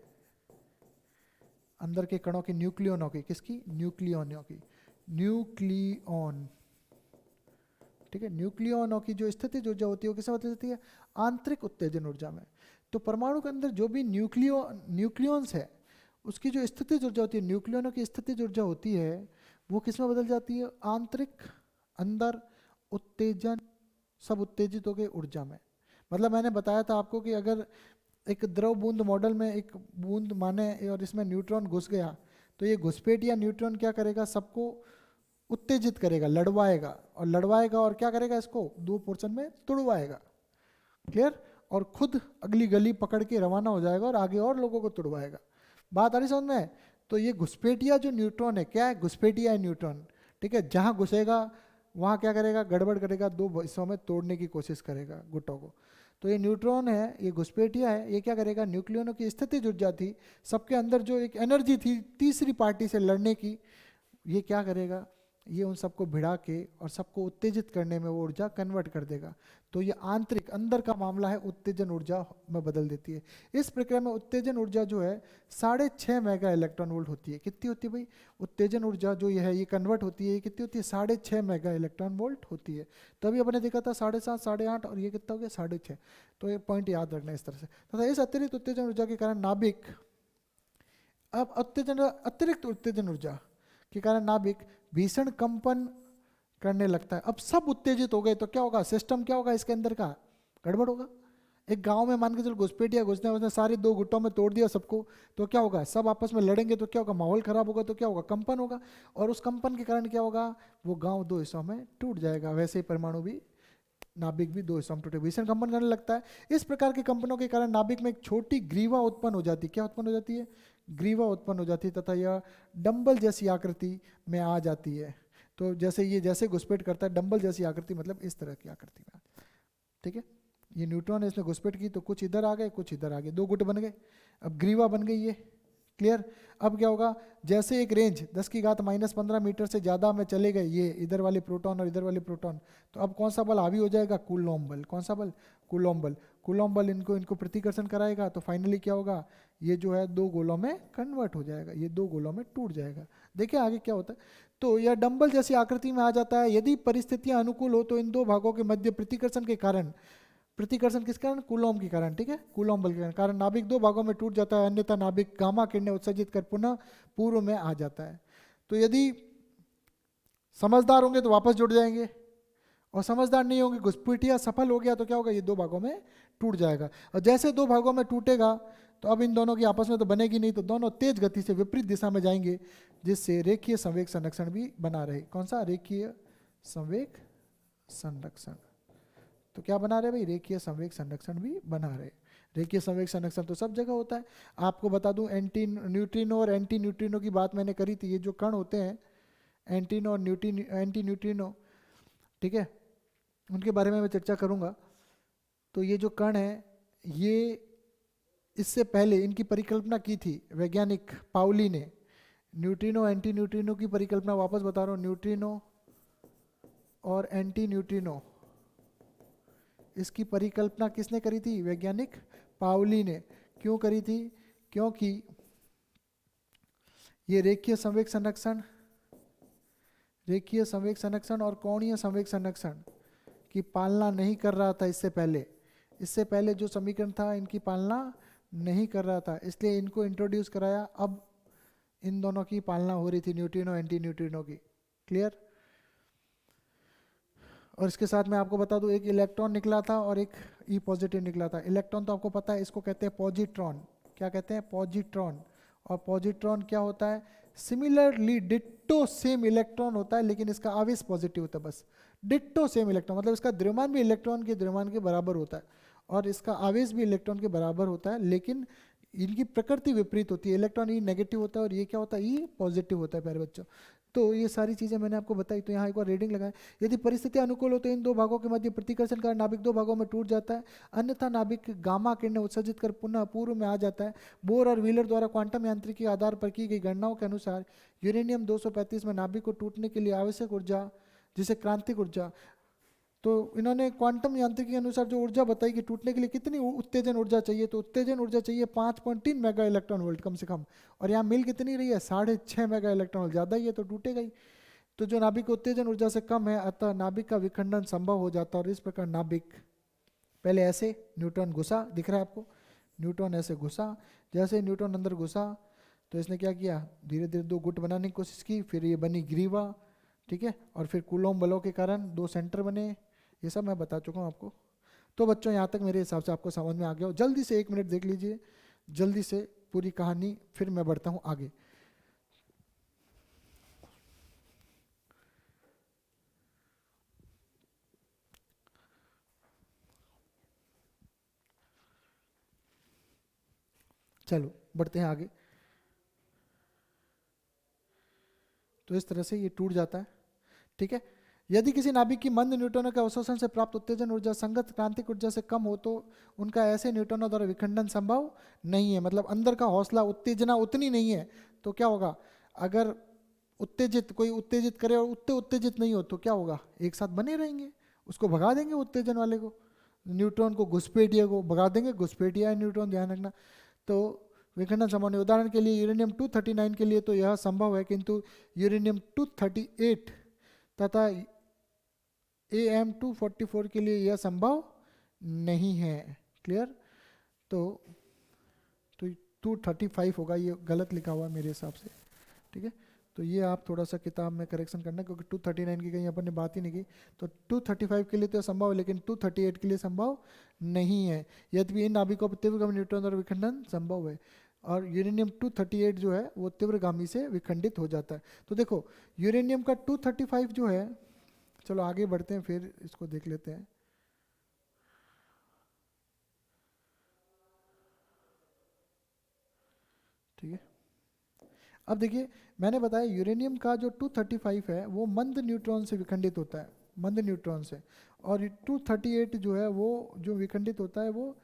अंदर के कणों की, न्यूक्लियनों की, किसकी, न्यूक्लियनों की, न्यूक्लियन, ठीक है, न्यूक्लियनों की जो स्थितिज ऊर्जा होती है वो किसमें बदल जाती है, आंतरिक उत्तेजन ऊर्जा में। तो परमाणु के अंदर जो भी न्यूक्लियॉन्स है उसकी जो स्थितिज ऊर्जा होती है, न्यूक्लियनों की स्थितिज ऊर्जा होती है वो किसमें बदल जाती है, आंतरिक, अंदर उत्तेजन, सब उत्तेजित हो गए ऊर्जा में। मतलब मैंने बताया था आपको कि अगर एक द्रव बूंद मॉडल में एक बूंद माने और इसमें न्यूट्रॉन घुस गया तो ये घुसपैठ या न्यूट्रॉन क्या करेगा, सबको उत्तेजित करेगा, लड़वाएगा और क्या करेगा, इसको 2 पोर्शन में तोड़वाएगा। क्लियर, और खुद अगली गली पकड़ के रवाना हो जाएगा और आगे और लोगों को तोड़वाएगा। बात आ रही समझ में। तो ये घुसपैठिया जो न्यूट्रॉन है, क्या है, घुसपैठिया है न्यूट्रॉन, ठीक है, जहां घुसेगा वहां क्या करेगा, गड़बड़ करेगा, 2 हिस्सों में तोड़ने की कोशिश करेगा गुटों को। तो ये न्यूट्रॉन है, ये घुसपैठिया है, ये क्या करेगा, न्यूक्लियनों की स्थितिज ऊर्जा थी, सबके अंदर जो एक एनर्जी थी तीसरी पार्टी से लड़ने की, ये क्या करेगा, ये उन सबको भिड़ा के और सबको उत्तेजित करने में वो ऊर्जा कन्वर्ट कर देगा। तो ये आंतरिक, अंदर का मामला है, उत्तेजन ऊर्जा में बदल देती है। इस प्रक्रिया में उत्तेजन ऊर्जा जो है 6.5 मेगा इलेक्ट्रॉन वोल्ट होती है। कितनी होती है भाई, उत्तेजन ऊर्जा जो ये है ये कन्वर्ट होती है, ये कितनी होती है, 6.5 मेगा इलेक्ट्रॉन वोल्ट होती है। तभी अपने देखा था 7.5, 8.5 और ये कितना हो गया 6.5। तो ये पॉइंट याद रखना इस तरह से। तथा इस अतिरिक्त उत्तेजन ऊर्जा के कारण नाभिक, अब अतिरिक्त उत्तेजन ऊर्जा के कारण नाभिक भीषण कंपन करने लगता है। अब सब उत्तेजित हो गए तो क्या होगा, सिस्टम क्या होगा इसके अंदर का, गड़बड़ होगा। एक गांव में मान के चलो घुसपैठिया घुसने उसने सारे दो गुटों में तोड़ दिया सबको, तो क्या होगा, सब आपस में लड़ेंगे तो क्या होगा, माहौल खराब होगा, तो क्या होगा, कंपन होगा। और उस कंपन के कारण क्या होगा, वो गांव दो हिस्सों में टूट जाएगा। वैसे ही परमाणु भी, नाभिक भी दो हिस्सों में टूटे, भीषण कंपन करने लगता है। इस प्रकार के कंपनों के कारण नाभिक में एक छोटी ग्रीवा उत्पन्न हो जाती है। क्या उत्पन्न हो जाती है, ग्रीवा उत्पन्न हो जाती है, तथा यह डंबल जैसी आकृति में आ जाती है। तो जैसे ये जैसे घुसपैठ करता है, डंबल जैसी आकृति मतलब इस तरह की आकृति में, ठीक है। ये न्यूट्रॉन है, इसने घुसपैठ की तो कुछ इधर आ गए कुछ इधर आ गए, दो गुट बन गए, अब ग्रीवा बन गई ये, क्लियर। अब क्या होगा, जैसे एक रेंज 10 की घात -15 मीटर से ज़्यादा में चले गए ये इधर वाले प्रोटॉन और इधर वाले प्रोटॉन, तो अब कौन सा बल हावी हो जाएगा, कूलॉम बल। कौन सा बल, कूलॉम बल। कूलॉम बल इनको प्रतिकर्षण कराएगा, तो फाइनली क्या होगा, ये जो है दो गोलों में कन्वर्ट हो जाएगा, ये दो गोलों में टूट जाएगा। देखिए आगे क्या होता है, तो यह डंबल जैसी आकृति में आ जाता है। यदि परिस्थितियां अनुकूल हो तो इन दो भागों के मध्य प्रतिकर्षण के कारण, प्रतिकर्षण किस कारण, कूलॉम के कारण, ठीक है, कूलॉम बल के कारण नाभिक दो भागों में टूट जाता है, अन्यथा नाभिक गामा किरणें उत्सर्जित कर पुनः पूर्व में आ जाता है। तो यदि समझदार होंगे तो वापस जुड़ जाएंगे, और समझदार नहीं होंगे, घुसपैठिया सफल हो गया तो क्या होगा, ये दो भागों में टूट जाएगा। और जैसे दो भागों में टूटेगा तो अब इन दोनों की आपस में तो बनेगी नहीं, तो दोनों तेज गति से विपरीत दिशा में जाएंगे, जिससे रेखीय संवेग संरक्षण भी बना रहे। कौन सा, रेखीय संवेग संरक्षण। तो क्या बना रहे भाई, रेखीय संवेग संरक्षण भी बना रहे। रेखीय संवेग संरक्षण तो सब जगह होता है। आपको बता दूं, एंटी न्यूट्रिनो और एंटी न्यूट्रिनो की बात मैंने करी थी। ये जो कण होते हैं एंटीनो और एंटी न्यूट्रिनो, ठीक है, उनके बारे में मैं चर्चा करूंगा। तो ये जो कण है, ये इससे पहले इनकी परिकल्पना की थी वैज्ञानिक पाउली ने। न्यूट्रिनो एंटी न्यूट्रिनो की परिकल्पना वापस बता रहा हूँ, न्यूट्रिनो और एंटी न्यूट्रिनो, इसकी परिकल्पना किसने करी थी, वैज्ञानिक पाउली ने। क्यों करी थी, क्योंकि ये रेखीय संवेग संरक्षण, रेखीय संवेग संरक्षण और कोणीय संवेग संरक्षण की पालना नहीं कर रहा था इससे पहले। इससे पहले जो समीकरण था इनकी पालना नहीं कर रहा था, इसलिए इनको इंट्रोड्यूस कराया। अब इन दोनों की पालना हो रही थी, न्यूट्रिनो एंटी न्यूट्रिनो की, क्लियर। और इसके साथ मैं आपको बता दूं, एक इलेक्ट्रॉन निकला था और एक ई पॉजिटिव निकला था। इलेक्ट्रॉन तो आपको पता है, इसको कहते हैं पॉजिट्रॉन। क्या कहते हैं, पॉजिट्रॉन। और पॉजिट्रॉन क्या होता है, सिमिलरली डिट्टो सेम इलेक्ट्रॉन होता है, लेकिन इसका आवेश पॉजिटिव होता है, बस डिट्टो सेम इलेक्ट्रॉन, मतलब इसका द्रव्यमान भी इलेक्ट्रॉन के द्रव्यमान के बराबर होता है और इसका आवेश भी इलेक्ट्रॉन के बराबर होता है, लेकिन इनकी प्रकृति विपरीत होती है। इलेक्ट्रॉन ई नेगेटिव होता है और ये क्या होता है, ई पॉजिटिव होता है प्यारे बच्चों। तो ये सारी चीज़ें मैंने आपको बताई। तो यहाँ एक बार रीडिंग लगाएं। यदि परिस्थिति अनुकूल हो तो इन दो भागों के मध्य प्रतिकर्षण का नाभिक दो भागों में टूट जाता है, अन्यथा नाभिक गामा किरणें उत्सर्जित कर पुनः पूर्व में आ जाता है। बोर और व्हीलर द्वारा क्वांटम यांत्रिकी के आधार पर की गई गणनाओं के अनुसार यूरेनियम 235 में नाभिक को टूटने के लिए आवश्यक ऊर्जा, जिसे क्रांतिक ऊर्जा, तो इन्होंने क्वांटम यांत्रिकी के अनुसार जो ऊर्जा बताई कि टूटने के लिए कितनी उत्तेजन ऊर्जा चाहिए, तो उत्तेजन ऊर्जा चाहिए 5.3 मेगा इलेक्ट्रॉन वोल्ट कम से कम, और यहाँ मिल कितनी रही है, 6.5 मेगा इलेक्ट्रॉन वोल्ट, ज़्यादा ही है तो टूटेगा ही। तो जो नाभिक उत्तेजन ऊर्जा से कम है, अतः नाभिक का विखंडन संभव हो जाता है। और इस प्रकार नाभिक पहले ऐसे न्यूट्रॉन घुसा, दिख रहा है आपको, न्यूट्रॉन ऐसे घुसा, जैसे न्यूट्रॉन अंदर घुसा तो इसने क्या किया, धीरे धीरे दो गुट बनाने की कोशिश की, फिर ये बनी ग्रीवा, ठीक है, और फिर कूलॉम बलों के कारण दो सेंटर बने। ये सब मैं बता चुका हूँ आपको। तो बच्चों यहाँ तक मेरे हिसाब से आपको समझ में आ गया हो। जल्दी से 1 मिनट देख लीजिए, जल्दी से पूरी कहानी, फिर मैं बढ़ता हूँ आगे। चलो बढ़ते हैं आगे। तो इस तरह से ये टूट जाता है, ठीक है। यदि किसी नाभिक की मंद न्यूट्रॉनों के अवशोषण से प्राप्त उत्तेजन ऊर्जा संगत क्रांतिक ऊर्जा से कम हो तो उनका ऐसे न्यूट्रॉनों द्वारा विखंडन संभव नहीं है। मतलब अंदर का हौसला, उत्तेजना उतनी नहीं है, तो क्या होगा, अगर उत्तेजित कोई उत्तेजित करे और उतने उत्तेजित नहीं हो तो क्या होगा, एक साथ बने रहेंगे, उसको भगा देंगे उत्तेजन वाले को, न्यूट्रॉन को, घुसपैठिया को भगा देंगे। घुसपैठिया है न्यूट्रॉन, ध्यान रखना। तो विखंडन संभव नहीं। उदाहरण के लिए यूरेनियम 239 के लिए तो यह संभव है, किंतु यूरेनियम 238 तथा AM244 के लिए यह संभव नहीं है, क्लियर। तो 235 होगा, ये गलत लिखा हुआ है मेरे हिसाब से, ठीक है। तो ये आप थोड़ा सा किताब में करेक्शन करना, क्योंकि 239 की कहीं अपन ने बात ही नहीं की। तो 235 के लिए तो संभव है, लेकिन 238 के लिए संभव नहीं है, यद्यपि इन नाभिकों पर तीव्रगामी न्यूट्रॉन और विखंडन संभव है। और यूरेनियम 238 जो है वो तीव्रगामी से विखंडित हो जाता है। तो देखो यूरेनियम का 235 जो है, चलो आगे बढ़ते हैं फिर इसको देख लेते हैं। ठीक है, अब देखिए मैंने बताया यूरेनियम का जो 235 है वो मंद न्यूट्रॉन से विखंडित होता है, मंद न्यूट्रॉन से। और 238 जो है वो जो विखंडित होता है वो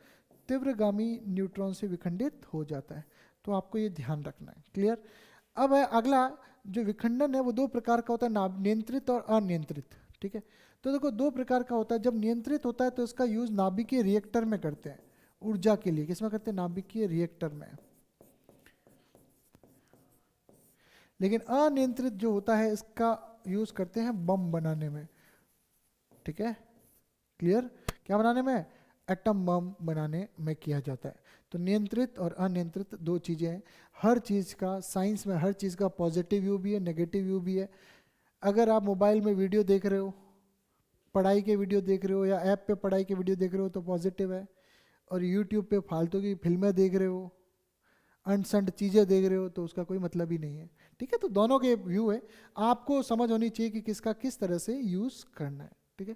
तीव्रगामी न्यूट्रॉन से विखंडित हो जाता है। तो आपको ये ध्यान रखना है, क्लियर। अब है अगला, जो विखंडन है वो दो प्रकार का होता है, नियंत्रित और अनियंत्रित। ठीक है, तो देखो दो प्रकार का होता है। जब नियंत्रित होता है तो इसका यूज नाभिकीय रिएक्टर में करते हैं, ऊर्जा के लिए। किसमें करते हैं? नाभिकीय रिएक्टर में। लेकिन अनियंत्रित जो होता है इसका यूज करते हैं बम बनाने में। ठीक है, क्लियर। क्या बनाने में? एटम बम बनाने में किया जाता है। तो नियंत्रित और अनियंत्रित दो चीजें हैं। हर चीज का साइंस में, हर चीज का पॉजिटिव व्यू भी है, नेगेटिव व्यू भी है। अगर आप मोबाइल में वीडियो देख रहे हो, पढ़ाई के वीडियो देख रहे हो, या ऐप पे पढ़ाई के वीडियो देख रहे हो तो पॉजिटिव है। और यूट्यूब पे फालतू की फिल्में देख रहे हो, अनसंड चीज़ें देख रहे हो, तो उसका कोई मतलब ही नहीं है। ठीक है, तो दोनों के व्यू है, आपको समझ होनी चाहिए कि किसका किस तरह से यूज़ करना है। ठीक है,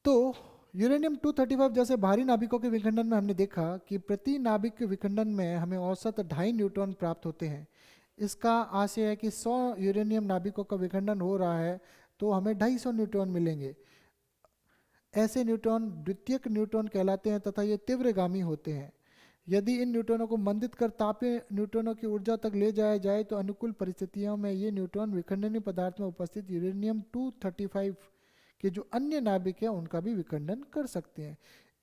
तो यूरेनियम 235 जैसे भारी नाभिकों के विखंडन में हमने देखा कि प्रति नाभिक के विखंडन में हमें औसत 2.5 न्यूट्रॉन प्राप्त होते हैं। इसका आशय है कि 100 यूरेनियम नाभिकों का विखंडन हो रहा है तो हमें 250 न्यूट्रॉन मिलेंगे। ऐसे न्यूट्रॉन द्वितीयक न्यूट्रॉन कहलाते हैं तथा ये तीव्रगामी होते हैं। यदि इन न्यूट्रॉनों को मंदित कर तापीय न्यूट्रॉनों की ऊर्जा तक ले जाया जाए तो अनुकूल परिस्थितियों में ये न्यूट्रॉन विखंडनीय पदार्थ में उपस्थित यूरेनियम 235 के जो अन्य नाभिक हैं उनका भी विखंडन कर सकते हैं।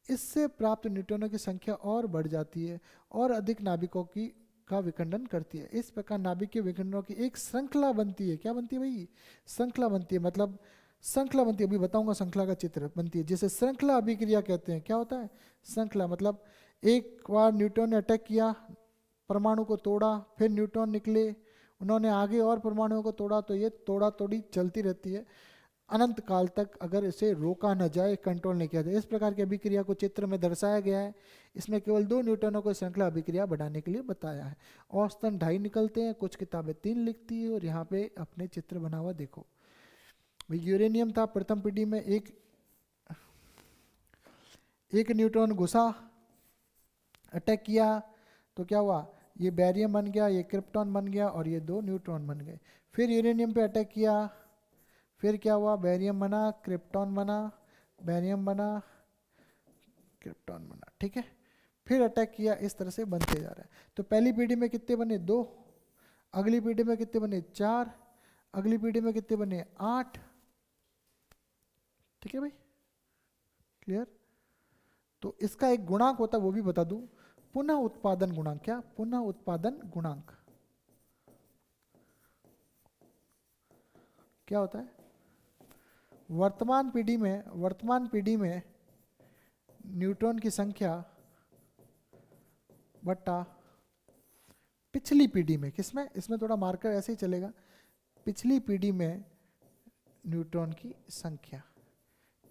इससे प्राप्त न्यूट्रॉनों की संख्या और बढ़ जाती है और अधिक नाभिकों की का विखंडन करती है। इस प्रकार नाभिक के विखंडनों की एक श्रृंखला बनती है। क्या बनती है भाई? श्रृंखला बनती है, मतलब श्रृंखला बनती है, अभी बताऊंगा श्रृंखला का चित्र बनती है, जिसे श्रृंखला अभिक्रिया कहते हैं। क्या होता है श्रृंखला? मतलब एक बार न्यूट्रॉन ने अटैक किया, परमाणु को तोड़ा, फिर न्यूट्रॉन निकले, उन्होंने आगे और परमाणुओं को तोड़ा, तो ये तोड़ा तोड़ी चलती रहती है अनंत काल तक, अगर इसे रोका न जाए, कंट्रोल नहीं किया जाए। इस प्रकार की अभिक्रिया को चित्र में दर्शाया गया है। इसमें केवल 2 न्यूट्रॉनों को श्रृंखला अभिक्रिया बढ़ाने के लिए बताया है। औसतन 2.5 निकलते हैं, कुछ किताबें 3 लिखती है, और यहाँ पे अपने चित्र बना हुआ देखो। यूरेनियम था प्रथम पीढ़ी में, एक न्यूट्रॉन घुसा, अटैक किया, तो क्या हुआ? ये बैरियम बन गया, ये क्रिप्टॉन बन गया, और ये 2 न्यूट्रॉन बन गए। फिर यूरेनियम पे अटैक किया, फिर क्या हुआ? बैरियम बना, क्रिप्टॉन बना, बैरियम बना, क्रिप्टॉन बना। ठीक है, फिर अटैक किया, इस तरह से बनते जा रहा है। तो पहली पीढ़ी में कितने बने? 2। अगली पीढ़ी में कितने बने? 4। अगली पीढ़ी में कितने बने? 8। ठीक है भाई, क्लियर। तो इसका एक गुणांक होता है, वो भी बता दूं, पुनः उत्पादन गुणांक। क्या? पुनः उत्पादन गुणांक। क्या होता है? वर्तमान पीढ़ी में न्यूट्रॉन की संख्या बट्टा पिछली पीढ़ी में, किसमें? इसमें थोड़ा मार्कर ऐसे ही चलेगा, पिछली पीढ़ी में न्यूट्रॉन की संख्या।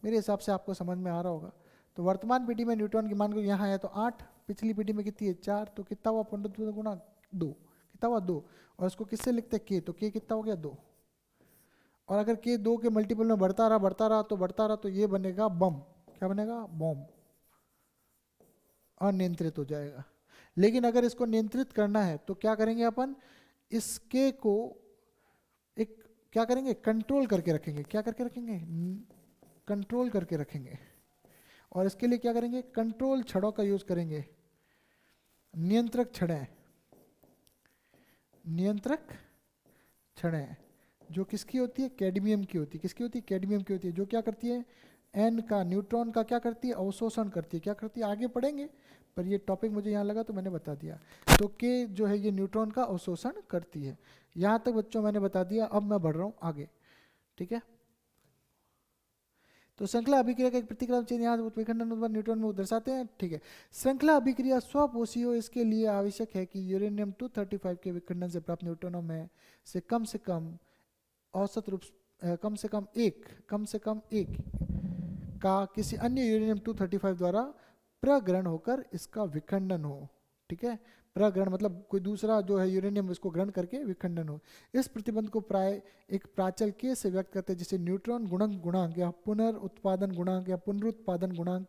मेरे हिसाब से आपको समझ में आ रहा होगा। तो वर्तमान पीढ़ी में न्यूट्रॉन की मान को यहाँ है तो 8, पिछली पीढ़ी में कितनी है? 4। तो कितना हुआ? पुनरुत्पादन गुणांक 2। कितना हुआ? 2। और इसको किससे लिखते हैं? के। तो के कितना हो गया? 2। और अगर के 2 के मल्टीपल में बढ़ता रहा तो ये बनेगा बम। क्या बनेगा? बम। अनियंत्रित हो जाएगा। लेकिन अगर इसको नियंत्रित करना है तो क्या करेंगे अपन? इसके को एक क्या करेंगे? कंट्रोल करके रखेंगे। क्या करके रखेंगे? कंट्रोल करके रखेंगे। और इसके लिए क्या करेंगे? कंट्रोल छड़ों का यूज करेंगे, नियंत्रक छड़ें। नियंत्रक छड़ें जो किसकी होती है? कैडमियम की होती है। किसकी होती है? कैडमियम की होती है। जो क्या करती है? एन का, न्यूट्रॉन का क्या करती है? अवशोषण करती है। क्या करती है? आगे पढ़ेंगे, पर ये टॉपिक मुझे यहाँ लगा तो मैंने बता दिया। तो के जो है ये न्यूट्रॉन का अवशोषण करती है। यहाँ तक बच्चों मैंने बता दिया, अब मैं बढ़ रहा हूँ आगे। ठीक है, तो श्रृंखला अभिक्रिया का एक प्रतिक्रिया चिन्ह यहाँ विखंडन उत्पाद न्यूट्रॉन में दर्शाते हैं, ठीक है। श्रृंखला अभिक्रिया स्वपोषी हो इसके लिए आवश्यक है कि यूरेनियम 235 के विखंडन से प्राप्त न्यूट्रॉनों में से कम औसत रूप कम से कम एक का किसी अन्य यूरेनियम 235 द्वारा प्रग्रहण होकर इसका विखंडन हो, ठीक है। प्रग्रहण मतलब कोई दूसरा जो है यूरेनियम इसको ग्रहण करके विखंडन हो। इस प्रतिबंध को प्राय एक प्राचल के से व्यक्त करते हैं जिसे न्यूट्रॉन गुणक गुणांक या पुनरुत्पादन गुणांक या पुनरुत्पादन गुणांक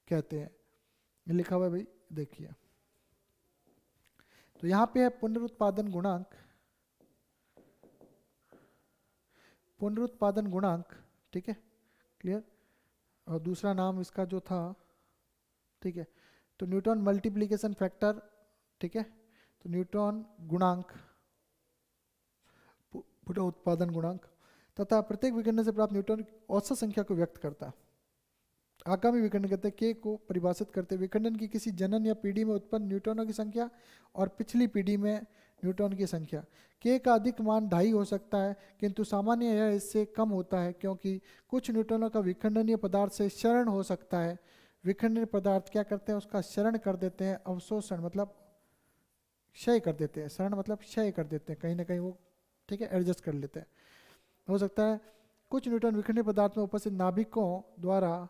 कहते हैं। ये लिखा हुआ है भाई, देखिए। तो यहाँ पे है पुनरुत्पादन गुणांक, ठीक है, क्लियर। और दूसरा नाम इसका जो था, ठीक है, तो न्यूट्रॉन मल्टीप्लिकेशन फैक्टर, ठीक है। तो न्यूट्रॉन गुणांक, पुनरुत्पादन गुणांक तथा प्रत्येक विखंडन से प्राप्त न्यूट्रॉन की औसत संख्या को व्यक्त करता है। आगामी विखंडन कहते हैं के को परिभाषित करते विखंडन की किसी जनन या पीढ़ी में उत्पन्न न्यूट्रॉनों की संख्या और पिछली पीढ़ी में न्यूट्रॉन की संख्या। के का अधिक मान 2.5 हो सकता है, किंतु सामान्य यह इससे कम होता है क्योंकि कुछ न्यूट्रॉनों का विखंडनीय पदार्थ से क्षरण हो सकता है। विखंडनीय पदार्थ क्या करते हैं, उसका क्षरण कर देते हैं, अवशोषण मतलब क्षय कर देते हैं, क्षरण मतलब क्षय कर देते हैं, कहीं ना कहीं वो, ठीक है, एडजस्ट कर लेते हैं। हो सकता है कुछ न्यूट्रॉन विखंडनीय पदार्थ में उपस्थित नाभिकों द्वारा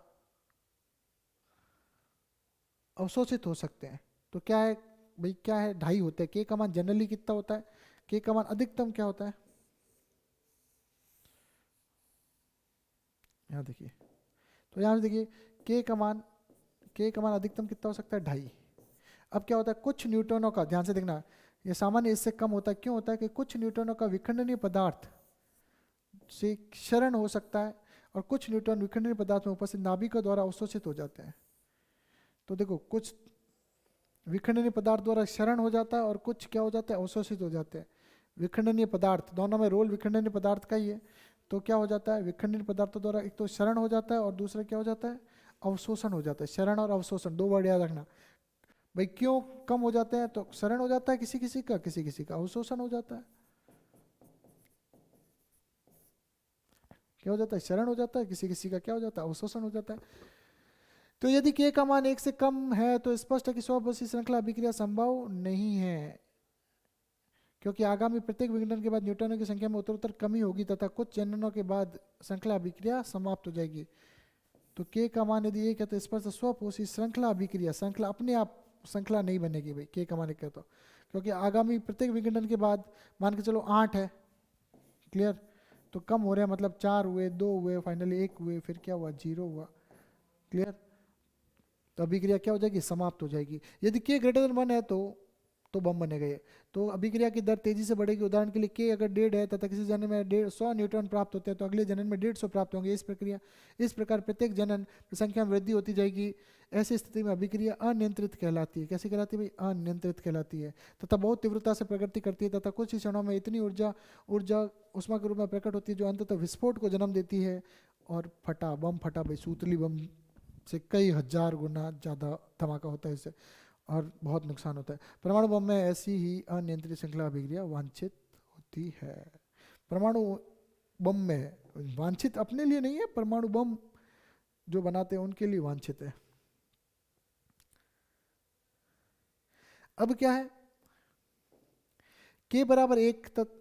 अवशोषित हो सकते हैं। तो क्या है भाई, क्या है, 2.5 होते हैं। के का मान जनरली कितना होता है, के का मान अधिकतम क्या होता है, यहाँ देखिए। तो यहाँ देखिए के का मान अधिकतम कितना हो सकता है, 2.5। अब क्या होता है, कुछ न्यूट्रॉनों का, ध्यान से देखना, ये सामान्य इससे कम होता है। क्यों होता है कि कुछ न्यूट्रॉनों का विखंडनीय पदार्थ से क्षरण हो सकता है और कुछ न्यूट्रॉन विखंडनीय पदार्थ में उपस्थित नाभिकों द्वारा अवशोषित हो जाते हैं। तो देखो, कुछ विखंडनीय पदार्थ द्वारा क्षरण हो जाता है और कुछ क्या हो जाता है, अवशोषित हो जाते हैं। विखंडनीय पदार्थ, दोनों में रोल विखंडनीय पदार्थ का ही है। तो क्या हो जाता है, विखंडनीय पदार्थों द्वारा एक तो क्षरण हो जाता है और दूसरा क्या हो जाता है, अवशोषण हो जाता है। क्षरण और अवशोषण 2 वर्ड याद रखना भाई। क्यों कम हो जाते हैं, तो क्षरण हो जाता है किसी किसी का अवशोषण हो जाता है। क्या हो जाता है, क्षरण हो जाता है, किसी का क्या हो जाता है, अवशोषण हो जाता है। तो यदि के का मान 1 से कम है तो स्पष्ट है कि स्वपोषी श्रृंखला अभिक्रिया संभव नहीं है, क्योंकि आगामी प्रत्येक विघटन के बाद न्यूट्रॉनों की संख्या में उत्तरोत्तर कमी होगी तथा कुछ जननों के बाद श्रृंखला अभिक्रिया समाप्त हो जाएगी। तो के का मान यदि 1 है तो स्पष्ट स्वपोषी श्रृंखला अभिक्रिया, श्रृंखला अपने आप श्रृंखला नहीं बनेगी भाई, के का मान 1 है तो, क्योंकि आगामी प्रत्येक विघटन के बाद मान के चलो 8 है, क्लियर। तो कम हो रहे हैं, मतलब 4 हुए, 2 हुए, फाइनली 1 हुए, फिर क्या हुआ, 0 हुआ, क्लियर। तो अभिक्रिया क्या हो जाएगी, समाप्त हो जाएगी। यदि के ग्रेटर देन 1 है तो बम बनेगा ये। तो अभिक्रिया की दर तेजी से बढ़ेगी। उदाहरण के लिए के अगर 1.5 है तथा किसी जनन में 150 न्यूट्रॉन प्राप्त होते हैं तो अगले जनन में 150 प्राप्त होंगे। इस प्रकार प्रत्येक जनन संख्या में वृद्धि होती जाएगी। ऐसी स्थिति में अभिक्रिया अनियंत्रित कहलाती है। कैसी कहलाती है भाई, अनियंत्रित कहलाती है तथा बहुत तीव्रता से प्रगति करती है तथा कुछ ही क्षणों में इतनी ऊर्जा उष्मा के रूप में प्रकट होती है जो अंततः विस्फोट को जन्म देती है और बम फटा भाई। सूतली बम से कई हजार गुना ज़्यादा धमाका होता है इससे और बहुत नुकसान होता है। परमाणु बम में ऐसी ही अनियंत्रित श्रृंखला अभिक्रिया वांछित होती है। परमाणु बम में वांछित अपने लिए नहीं है, परमाणु बम जो बनाते हैं उनके लिए वांछित है। अब क्या है, के बराबर 1 तक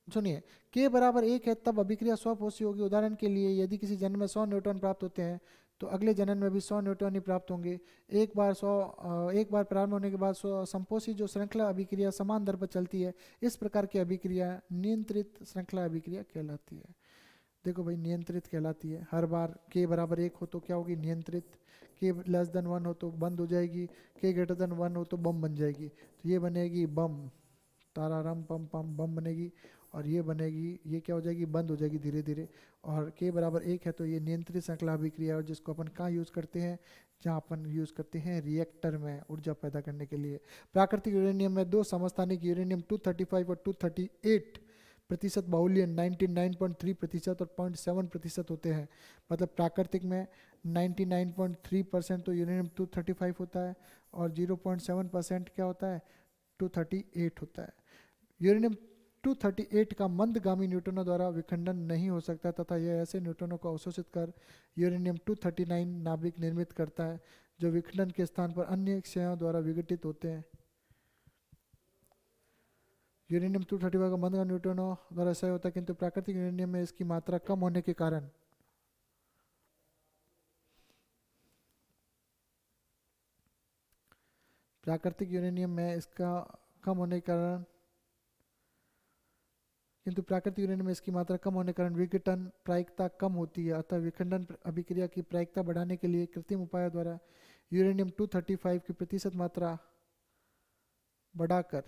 सुनिए, के बराबर 1 है तब अभिक्रिया स्वपोषी होगी। उदाहरण के लिए यदि किसी जन्म में 100 न्यूट्रॉन प्राप्त होते हैं तो अगले जनन में भी 100 न्यूट्रॉन ही प्राप्त होंगे। एक बार प्रारंभ होने के बाद संपोषी जो श्रृंखला अभिक्रिया समान दर पर चलती है, इस प्रकार की अभिक्रिया नियंत्रित श्रृंखला अभिक्रिया कहलाती है। देखो भाई, नियंत्रित कहलाती है। हर बार के बराबर 1 हो तो क्या होगी, नियंत्रित। के लेस देन 1 हो तो बंद हो जाएगी। के ग्रेटर देन 1 हो तो बम बन जाएगी। तो ये बनेगी बम, तारारम पम पम बम बनेगी। और ये बनेगी, ये क्या हो जाएगी, बंद हो जाएगी धीरे धीरे। और के बराबर 1 है तो ये नियंत्रित श्रृंखला अभिक्रिया, और जिसको अपन कहाँ यूज़ करते हैं, जहाँ अपन यूज़ करते हैं रिएक्टर में ऊर्जा पैदा करने के लिए। प्राकृतिक यूरेनियम में 2 समस्थानिक यूरेनियम 235 और 238% बाहुल्य 99.3% और 0.7% होते हैं। मतलब प्राकृतिक में 99.3% तो यूरेनियम 235 होता है और 0.7% क्या होता है, 238 होता है। यूरेनियम 238 का मंदगामी न्यूट्रॉनों द्वारा विखंडन नहीं हो सकता तथा यह ऐसे न्यूट्रॉनों को अवशोषित कर यूरेनियम 239 नाभिक निर्मित करता है जो विखंडन के स्थान पर अन्य क्षयों द्वारा विघटित होते हैं। यूरेनियम 235 का मंदगामी न्यूट्रॉनों द्वारा क्षय होता है, किंतु प्राकृतिक यूरेनियम में इसकी मात्रा कम होने के कारण प्राकृतिक यूरेनियम में इसका कम होने के कारण किंतु प्राकृतिक यूरेनियम में इसकी मात्रा कम होने के कारण विघटन प्रायिकता कम होती है। अतः विखंडन अभिक्रिया की प्रायिकता बढ़ाने के लिए कृत्रिम उपायों द्वारा यूरेनियम 235 की प्रतिशत मात्रा बढ़ाकर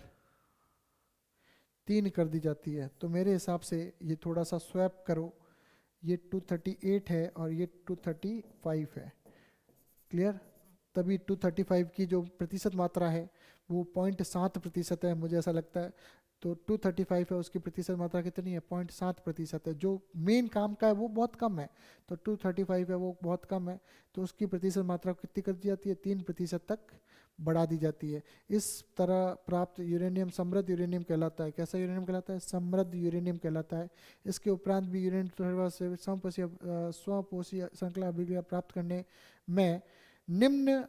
3 कर दी जाती है। तो मेरे हिसाब से ये थोड़ा सा स्वैप करो, ये 238 है और ये 235 है, क्लियर। तभी 235 की जो प्रतिशत मात्रा है वो 0.7% है, मुझे ऐसा लगता है। तो 235 है, उसकी प्रतिशत मात्रा कितनी है? 0.7% है। जो मेन काम का है वो बहुत कम है, तो 235 है वो बहुत कम है, तो उसकी प्रतिशत मात्रा कितनी कर दी जाती है? 3% तक बढ़ा दी जाती है। इस तरह प्राप्त यूरेनियम समृद्ध यूरेनियम कहलाता है। कैसा यूरेनियम कहलाता है? समृद्ध यूरेनियम कहलाता है। इसके उपरांत भी यूरेनियम से स्वपोषी श्रृंखला अभिक्रिया प्राप्त करने में निम्न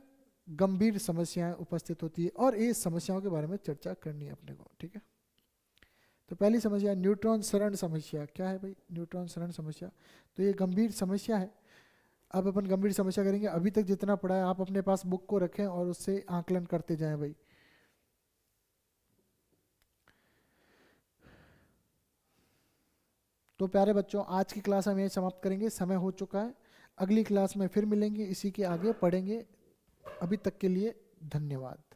गंभीर समस्याएं उपस्थित होती है और इस समस्याओं के बारे में चर्चा करनी है अपने को, ठीक है। तो पहली समस्या न्यूट्रॉन सरण समस्या। क्या है भाई न्यूट्रॉन सरण समस्या? तो ये गंभीर समस्या है। अब अपन गंभीर समस्या करेंगे। अभी तक जितना पढ़ा है आप अपने पास बुक को रखें और उससे आकलन करते जाएं भाई। तो प्यारे बच्चों, आज की क्लास हम यही समाप्त करेंगे, समय हो चुका है। अगली क्लास में फिर मिलेंगे, इसी के आगे पढ़ेंगे। अभी तक के लिए धन्यवाद।